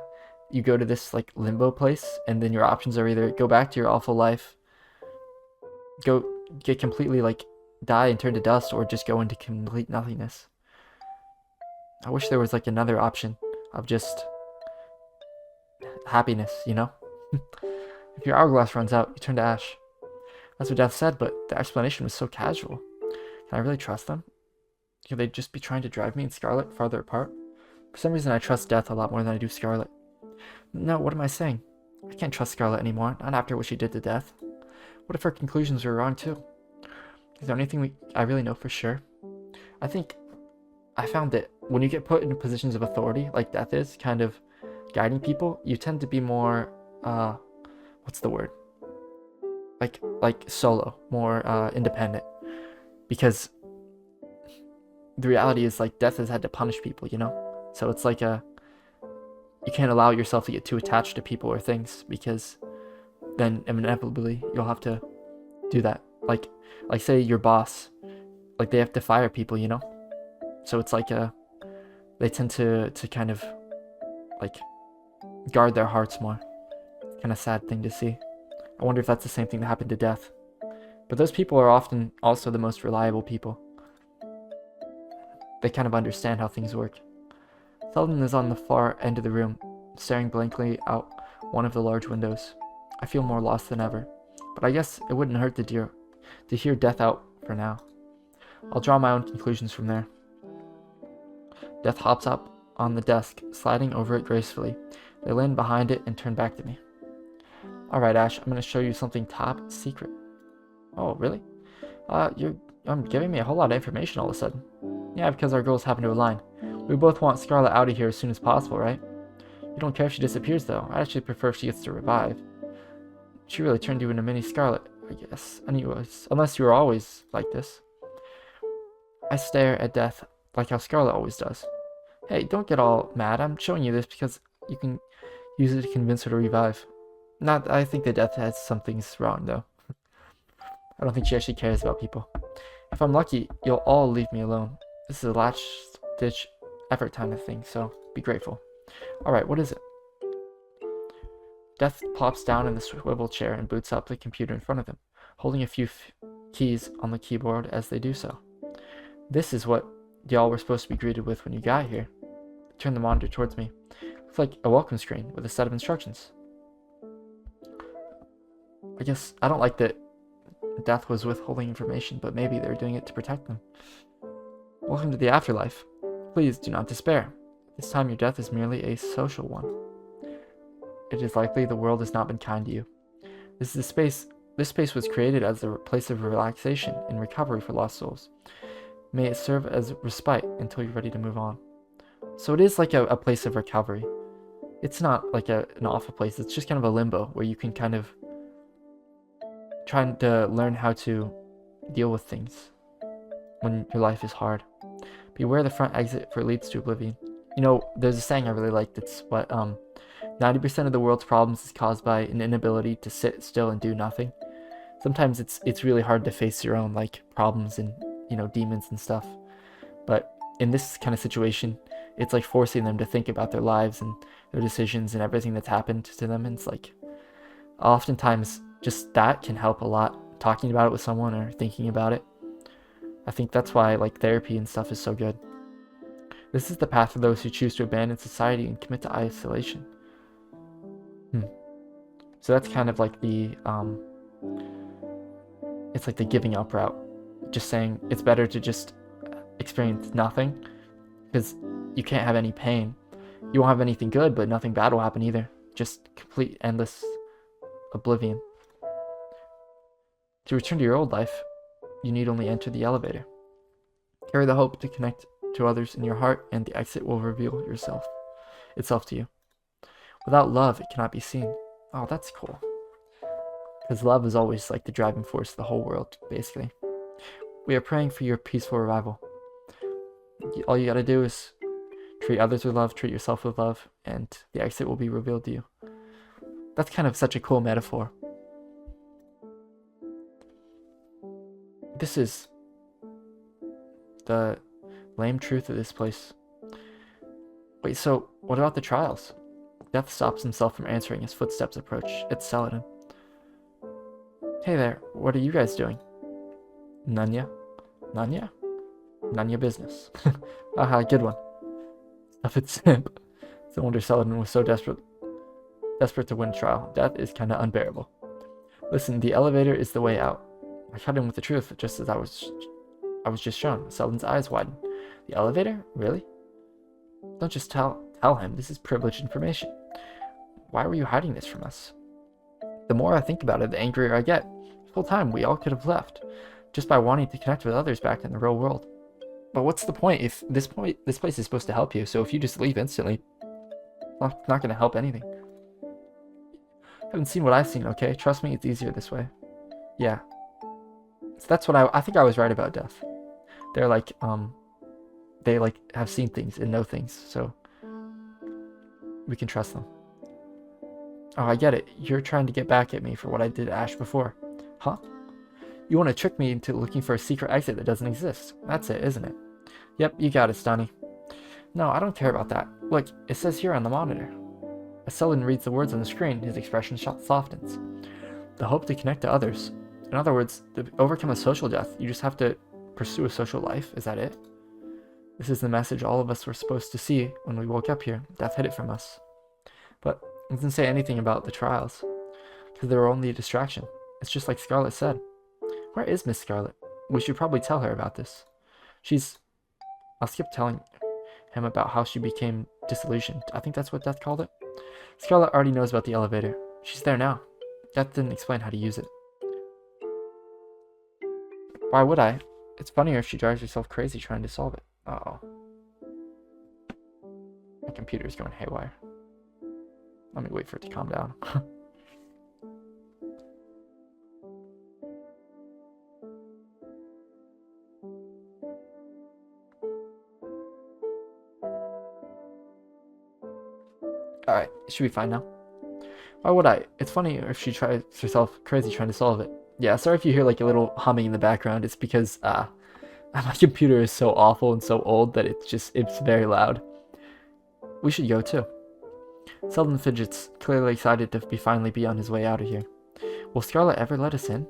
You go to this like limbo place, and then your options are either go back to your awful life, go get completely like die and turn to dust, or just go into complete nothingness. I wish there was like another option of just happiness, you know? If your hourglass runs out, you turn to ash. That's what Death said, but the explanation was so casual. Can I really trust them? Could they just be trying to drive me and Scarlet farther apart? For some reason, I trust Death a lot more than I do Scarlet. No, what am I saying? I can't trust Scarlet anymore, not after what she did to Death. What if her conclusions were wrong too? Is there anything I really know for sure? I think I found that when you get put in positions of authority, like Death is, kind of guiding people, you tend to be more, what's the word? Like solo, more independent. Because the reality is like Death has had to punish people, you know? So it's like you can't allow yourself to get too attached to people or things, because then inevitably you'll have to do that. Like say your boss, like they have to fire people, you know? So it's like they tend to kind of like guard their hearts more. Kind of sad thing to see. I wonder if that's the same thing that happened to Death. But those people are often also the most reliable people. They kind of understand how things work. Selden is on the far end of the room, staring blankly out one of the large windows. I feel more lost than ever, but I guess it wouldn't hurt to hear Death out for now. I'll draw my own conclusions from there. Death hops up on the desk, sliding over it gracefully. They land behind it and turn back to me. Alright, Ash, I'm gonna show you something top secret. Oh, really? You're giving me a whole lot of information all of a sudden. Yeah, because our goals happen to align. We both want Scarlet out of here as soon as possible, right? You don't care if she disappears, though. I actually prefer if she gets to revive. She really turned you into mini Scarlet, I guess. Anyways, unless you were always like this. I stare at Death like how Scarlet always does. Hey, don't get all mad. I'm showing you this because you can use it to convince her to revive. I think that Death has some things wrong, though. I don't think she actually cares about people. If I'm lucky, you'll all leave me alone. This is a last-ditch effort kind of thing, so be grateful. Alright, what is it? Death plops down in the swivel chair and boots up the computer in front of him, holding a few keys on the keyboard as they do so. This is what y'all were supposed to be greeted with when you got here. Turn the monitor towards me. Looks like a welcome screen with a set of instructions. I guess I don't like that Death was withholding information, but maybe they're doing it to protect them. Welcome to the afterlife. Please do not despair. This time your death is merely a social one. It is likely the world has not been kind to you. This space was created as a place of relaxation and recovery for lost souls. May it serve as respite until you're ready to move on. So it is like a place of recovery. It's not like an awful place. It's just kind of a limbo where you can kind of try to learn how to deal with things when your life is hard. Beware the front exit, for it leads to oblivion. You know, there's a saying I really like that's what 90% of the world's problems is caused by an inability to sit still and do nothing. Sometimes it's really hard to face your own like problems and, you know, demons and stuff. But in this kind of situation, it's like forcing them to think about their lives and their decisions and everything that's happened to them. And it's like oftentimes just that can help a lot, talking about it with someone or thinking about it. I think that's why like therapy and stuff is so good. This is the path for those who choose to abandon society and commit to isolation. So that's kind of like the it's like the giving up route. Just saying it's better to just experience nothing, because you can't have any pain. You won't have anything good, but nothing bad will happen either. Just complete endless oblivion. To return to your old life, you need only enter the elevator. Carry the hope to connect to others in your heart, and the exit will reveal itself to you. Without love, it cannot be seen. Oh, that's cool. Because love is always like the driving force of the whole world, basically. We are praying for your peaceful revival. All you gotta do is treat others with love, treat yourself with love, and the exit will be revealed to you. That's kind of such a cool metaphor. This is the lame truth of this place. Wait, so what about the trials? Death stops himself from answering as footsteps approach. It's Saladin. Hey there, what are you guys doing? Nanya? Nanya? Nanya business. Aha, good one. Stuff it, simp. No wonder Saladin was so desperate to win trial. Death is kinda unbearable. Listen, the elevator is the way out. I cut in with the truth just as I was just shown. Saladin's eyes widened. The elevator? Really? Don't just tell him. This is privileged information. Why were you hiding this from us? The more I think about it, the angrier I get. This whole time, we all could have left, just by wanting to connect with others back in the real world. But what's the point if this place is supposed to help you, so if you just leave instantly, it's not going to help anything. Haven't seen what I've seen, okay? Trust me, it's easier this way. Yeah. So that's what I think I was right about death. They're like, they like have seen things and know things, so we can trust them. Oh, I get it. You're trying to get back at me for what I did to Ash before. Huh? You want to trick me into looking for a secret exit that doesn't exist. That's it, isn't it? Yep, you got it, Stunny. No, I don't care about that. Look, it says here on the monitor. As Saladin reads the words on the screen, his expression softens. The hope to connect to others. In other words, to overcome a social death, you just have to pursue a social life. Is that it? This is the message all of us were supposed to see when we woke up here. Death hid it from us. But it doesn't say anything about the trials, because they were only a distraction. It's just like Scarlet said. Where is Miss Scarlet? We should probably tell her about this. I'll skip telling him about how she became disillusioned. I think that's what Death called it. Scarlet already knows about the elevator. She's there now. Death didn't explain how to use it. Why would I? It's funnier if she drives herself crazy trying to solve it. Uh-oh. My computer's going haywire. Let me wait for it to calm down. Alright, it should be fine now. Why would I? It's funny if she tries herself crazy trying to solve it. Yeah, sorry if you hear like a little humming in the background. It's because my computer is so awful and so old that it's very loud. We should go too. Selden fidgets, clearly excited to finally be on his way out of here. Will Scarlet ever let us in?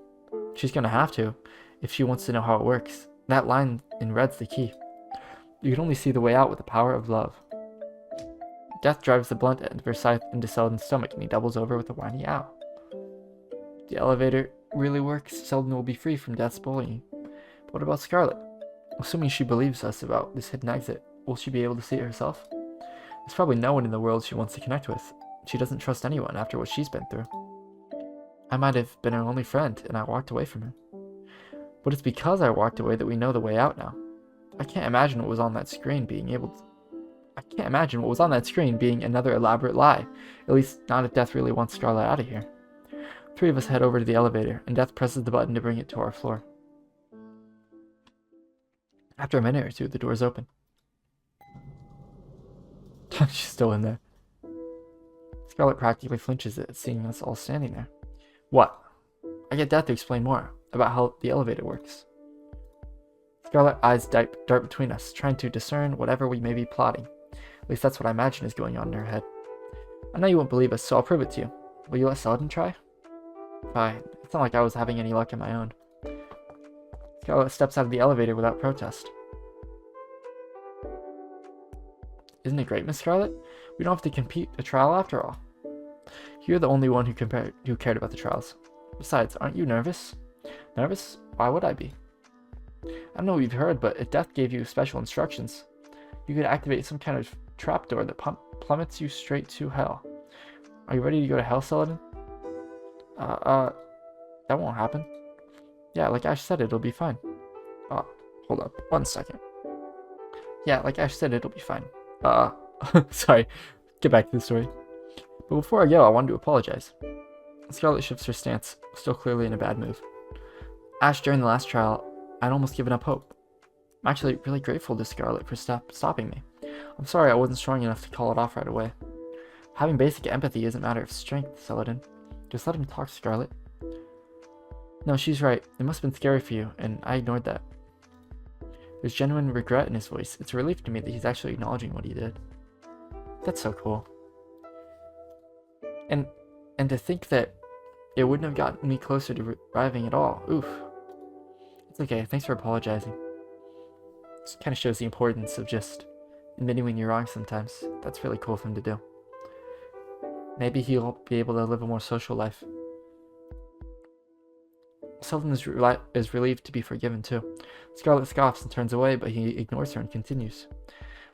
She's gonna have to, if she wants to know how it works. That line in red's the key. You can only see the way out with the power of love. Death drives the blunt end of her scythe into Selden's stomach, and he doubles over with a whiny ow. If the elevator really works, Selden will be free from Death's bullying. But what about Scarlet? Assuming she believes us about this hidden exit, will she be able to see it herself? There's probably no one in the world she wants to connect with. She doesn't trust anyone after what she's been through. I might have been her only friend, and I walked away from her. But it's because I walked away that we know the way out now. I can't imagine what was on that screen being another elaborate lie. At least not if Death really wants Scarlet out of here. 3 of us head over to the elevator, and Death presses the button to bring it to our floor. After a minute or two, the doors open. She's still in there. Scarlet practically flinches at seeing us all standing there. What? I get Death to explain more about how the elevator works. Scarlet eyes dart between us, trying to discern whatever we may be plotting. At least that's what I imagine is going on in her head. I know you won't believe us, so I'll prove it to you. Will you let Saladin try? Fine. It's not like I was having any luck on my own. Scarlet steps out of the elevator without protest. Isn't it great, Miss Scarlet? We don't have to compete a trial after all. You're the only one who cared about the trials. Besides, aren't you nervous? Nervous? Why would I be? I don't know what you've heard, but if Death gave you special instructions, you could activate some kind of trapdoor that plummets you straight to hell. Are you ready to go to hell, Saladin? That won't happen. Yeah, like Ash said, it'll be fine. Hold up, 1 second. Yeah, like Ash said, it'll be fine. Sorry, get back to the story. But before I go, I wanted to apologize. Scarlet shifts her stance, still clearly in a bad mood. Ash, during the last trial, I'd almost given up hope. I'm actually really grateful to Scarlet for stopping me. I'm sorry I wasn't strong enough to call it off right away. Having basic empathy isn't a matter of strength, Saladin. Just let him talk, Scarlet. No, she's right. It must have been scary for you, and I ignored that. There's genuine regret in his voice. It's a relief to me that he's actually acknowledging what he did. That's so cool. And to think that it wouldn't have gotten me closer to arriving at all. Oof. It's okay. Thanks for apologizing. This kind of shows the importance of just admitting when you're wrong sometimes. That's really cool of him to do. Maybe he'll be able to live a more social life. Selden is relieved to be forgiven too. Scarlet scoffs and turns away, but he ignores her and continues.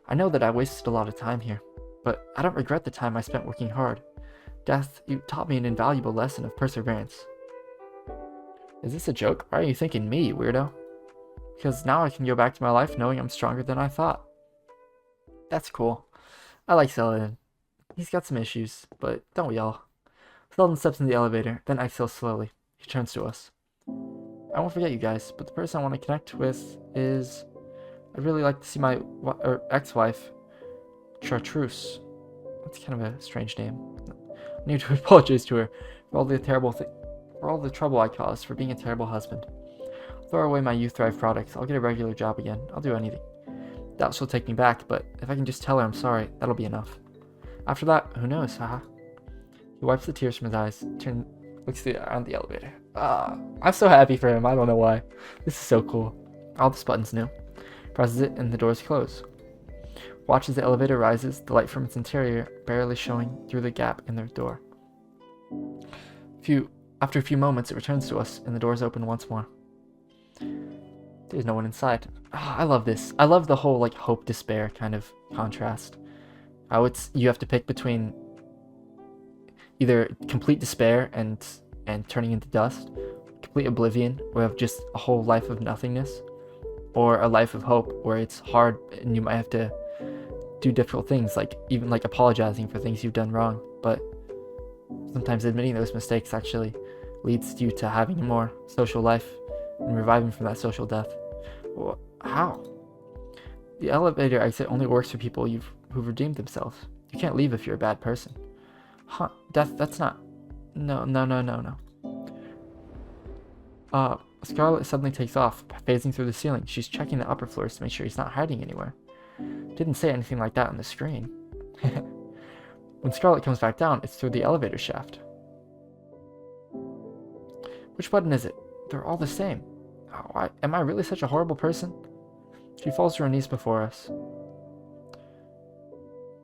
I know that I wasted a lot of time here, but I don't regret the time I spent working hard. Death, you taught me an invaluable lesson of perseverance. Is this a joke? Why are you thinking me, weirdo? Because now I can go back to my life knowing I'm stronger than I thought. That's cool. I like Selden. He's got some issues, but don't we all? Selden steps in the elevator, then exhales slowly. He turns to us. I won't forget you guys, but the person I want to connect with is... I'd really like to see my ex-wife, Chartreuse. That's kind of a strange name. I need to apologize to her for all the trouble I caused, for being a terrible husband. I'll throw away my Youth Thrive products. I'll get a regular job again. I'll do anything. Doubt she'll take me back, but if I can just tell her I'm sorry, that'll be enough. After that, who knows, haha. He wipes the tears from his eyes, looks around the elevator. I'm so happy for him, I don't know why. This is so cool. All this button's new. Presses it and the doors close. Watches the elevator rises, the light from its interior barely showing through the gap in their door. After a few moments, it returns to us, and the doors open once more. There's no one inside. I love this. I love the whole like hope despair kind of contrast. How you have to pick between either complete despair and turning into dust, complete oblivion, where you have just a whole life of nothingness, or a life of hope where it's hard and you might have to do difficult things, like even like apologizing for things you've done wrong, but sometimes admitting those mistakes actually leads you to having a more social life and reviving from that social death. Well, how? The elevator exit only works for people who've redeemed themselves. You can't leave if you're a bad person. Huh, death, that's not... No. Scarlet suddenly takes off, phasing through the ceiling. She's checking the upper floors to make sure he's not hiding anywhere. Didn't say anything like that on the screen. When Scarlet comes back down, it's through the elevator shaft. Which button is it? They're all the same. Oh, am I really such a horrible person? She falls to her knees before us.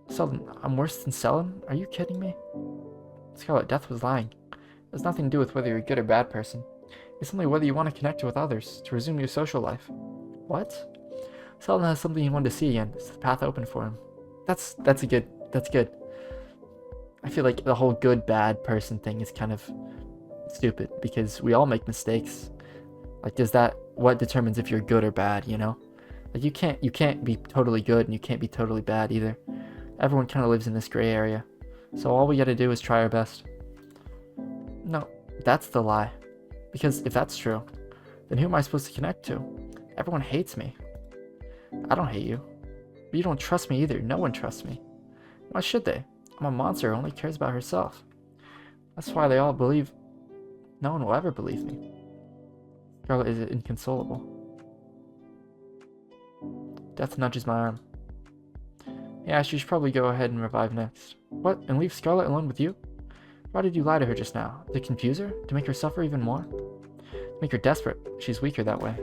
Selden, I'm worse than Selden? Are you kidding me? Scarlet, Death was lying. It has nothing to do with whether you're a good or bad person. It's only whether you want to connect with others, to resume your social life. What? Selden has something he wanted to see again. It's the path open for him. That's good. I feel like the whole good-bad person thing is kind of stupid, because we all make mistakes. Like, what determines if you're good or bad, you know? Like, you can't be totally good and you can't be totally bad either. Everyone kind of lives in this gray area. So all we gotta do is try our best. No, that's the lie. Because if that's true, then who am I supposed to connect to? Everyone hates me. I don't hate you. But you don't trust me either. No one trusts me. Why should they? I'm a monster who only cares about herself. That's why they all believe... No one will ever believe me. Scarlet is inconsolable. Death nudges my arm. Yeah, she should probably go ahead and revive next. What? And leave Scarlet alone with you? Why did you lie to her just now? To confuse her? To make her suffer even more? To make her desperate. She's weaker that way.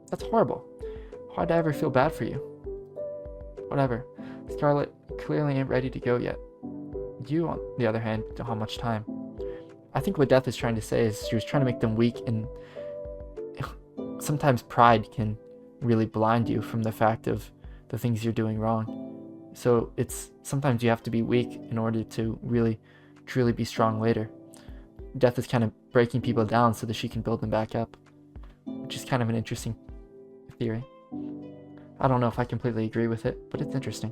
That's horrible. Why'd I ever feel bad for you? Whatever. Scarlet clearly ain't ready to go yet. You, on the other hand, don't have much time. I think what Death is trying to say is she was trying to make them weak, and sometimes pride can really blind you from the fact of the things you're doing wrong. So sometimes you have to be weak in order to really, truly be strong later. Death is kind of breaking people down so that she can build them back up, which is kind of an interesting theory. I don't know if I completely agree with it, but it's interesting.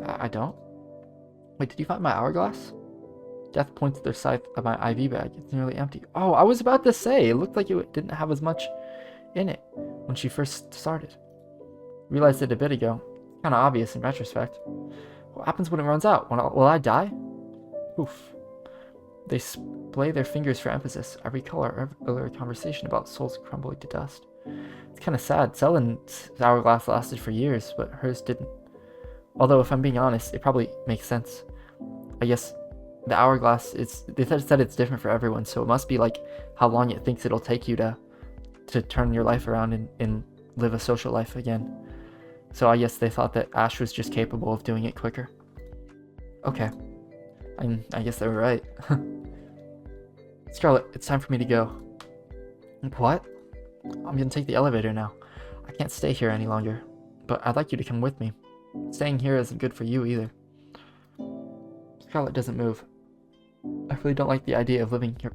I don't? Wait, did you find my hourglass? Death points at their scythe at my IV bag. It's nearly empty. Oh, I was about to say, it looked like it didn't have as much in it when she first started. Realized it a bit ago. Kind of obvious in retrospect. What happens when it runs out? Will I die? Oof. They splay their fingers for emphasis. I recall our earlier conversation about souls crumbling to dust. It's kind of sad. Sellen's hourglass lasted for years, but hers didn't. Although, if I'm being honest, it probably makes sense. I guess the hourglass, they said it's different for everyone, so it must be like how long it thinks it'll take you to turn your life around and live a social life again. So I guess they thought that Ash was just capable of doing it quicker. Okay. I guess they were right. Scarlet, it's time for me to go. What? I'm gonna take the elevator now. I can't stay here any longer, but I'd like you to come with me. Staying here isn't good for you either. Scarlet doesn't move. I really don't like the idea of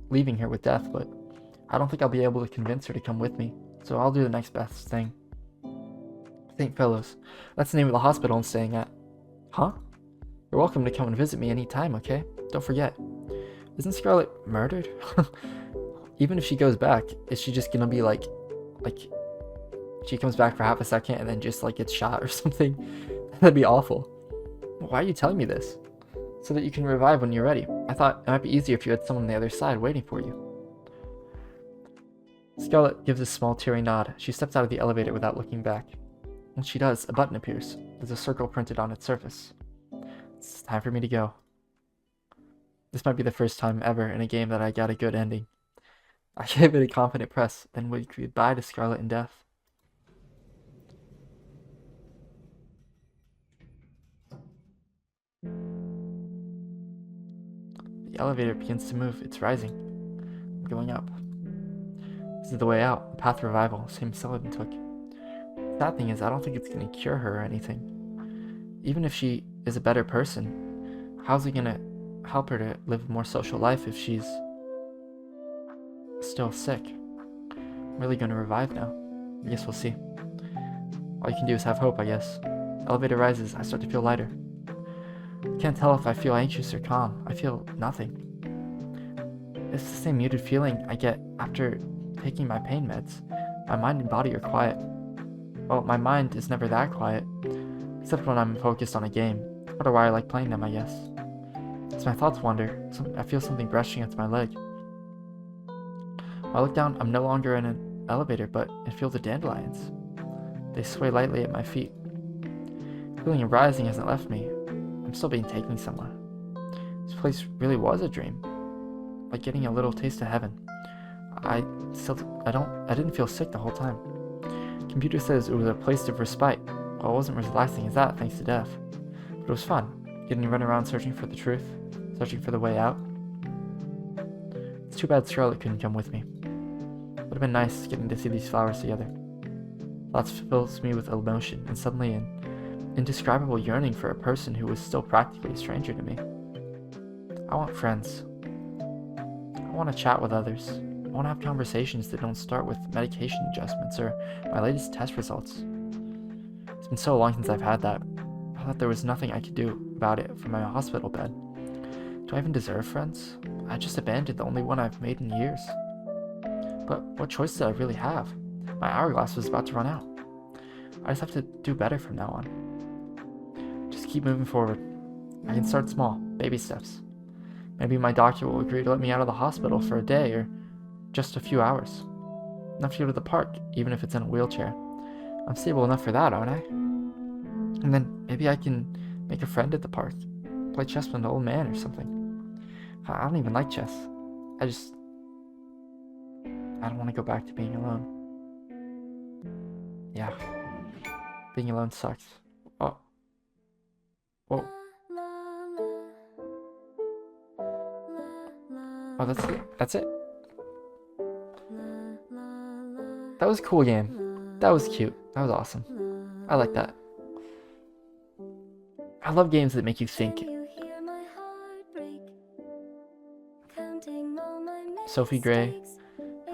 leaving her with Death, but I don't think I'll be able to convince her to come with me, so I'll do the next best thing. St. Fellows. That's the name of the hospital I'm staying at. Huh? You're welcome to come and visit me anytime, okay? Don't forget. Isn't Scarlet murdered? Even if she goes back, is she just gonna be like she comes back for half a second and then just like gets shot or something? That'd be awful. Why are you telling me this? So that you can revive when you're ready. I thought it might be easier if you had someone on the other side waiting for you. Scarlet gives a small teary nod. She steps out of the elevator without looking back. When she does, a button appears. There's a circle printed on its surface. It's time for me to go. This might be the first time ever in a game that I got a good ending. I gave it a confident press, then waved goodbye to Scarlet and Death. The elevator begins to move. It's rising. I'm going up. This is the way out. The path to revival, same Celadon took. The sad thing is, I don't think it's going to cure her or anything. Even if she is a better person, how's it going to help her to live a more social life if she's still sick? I'm really going to revive now. I guess we'll see. All you can do is have hope, I guess. Elevator rises. I start to feel lighter. I can't tell if I feel anxious or calm. I feel nothing. It's the same muted feeling I get after taking my pain meds. My mind and body are quiet. Well, my mind is never that quiet, except when I'm focused on a game. Part of why I like playing them, I guess. As my thoughts wander, I feel something brushing against my leg. When I look down, I'm no longer in an elevator, but in a field of dandelions. They sway lightly at my feet. The feeling of rising hasn't left me. I'm still being taken somewhere. This place really was a dream. Like getting a little taste of heaven. I didn't feel sick the whole time. Computer says it was a place of respite. Well, it wasn't as relaxing as that, thanks to Death. But it was fun, getting to run around searching for the truth, searching for the way out. It's too bad Scarlet couldn't come with me. Would have been nice getting to see these flowers together. Thoughts fills me with emotion, and suddenly an indescribable yearning for a person who was still practically a stranger to me. I want friends. I want to chat with others. I want to have conversations that don't start with medication adjustments or my latest test results. It's been so long since I've had that. I thought there was nothing I could do about it from my hospital bed. Do I even deserve friends? I just abandoned the only one I've made in years. But what choice did I really have? My hourglass was about to run out. I just have to do better from now on. Just keep moving forward. I can start small, baby steps. Maybe my doctor will agree to let me out of the hospital for a day or just a few hours. Enough to go to the park, even if it's in a wheelchair. I'm stable enough for that, aren't I? And then maybe I can make a friend at the park. Play chess with an old man or something. I don't even like chess. I don't want to go back to being alone. Yeah. Being alone sucks. Oh. Whoa. Oh, that's it? That's it? That was a cool game. That was cute. That was awesome. I like that. I love games that make you think. Sophie Gray.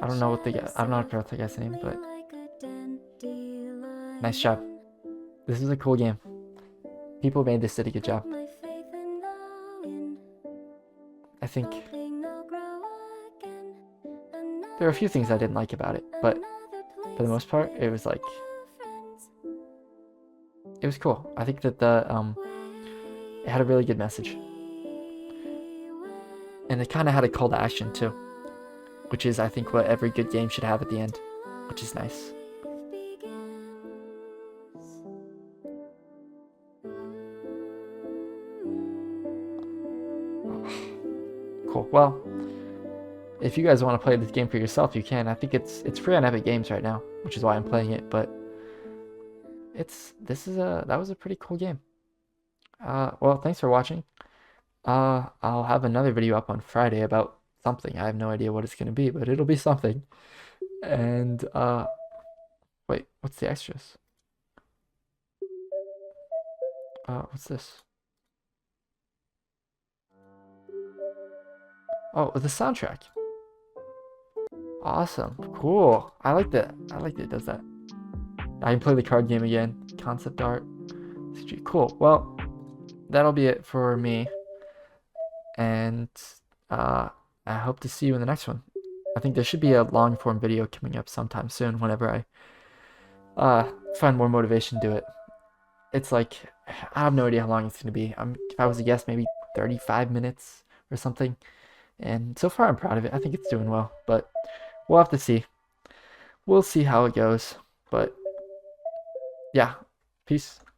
I don't know how to pronounce the guy's name, but nice job. This is a cool game. People made this did a good job. I think there are a few things I didn't like about it, but for the most part, it was like it was cool. I think that it had a really good message. And it kind of had a call to action too, which is I think what every good game should have at the end, which is nice. Cool. Well, if you guys want to play this game for yourself, you can. I think it's free on Epic Games right now, which is why I'm playing it. But that was a pretty cool game. Well, thanks for watching. I'll have another video up on Friday about something. I have no idea what it's gonna be, but it'll be something. And wait, what's the extras? What's this? Oh, the soundtrack. Awesome. Cool. I like that. I like that it does that. I can play the card game again. Concept art. CG. Cool. Well, that'll be it for me. And I hope to see you in the next one. I think there should be a long form video coming up sometime soon whenever I find more motivation to do it. It's like, I have no idea how long it's going to be. If I was to guess, maybe 35 minutes or something. And so far, I'm proud of it. I think it's doing well, but we'll have to see. We'll see how it goes. But yeah, peace.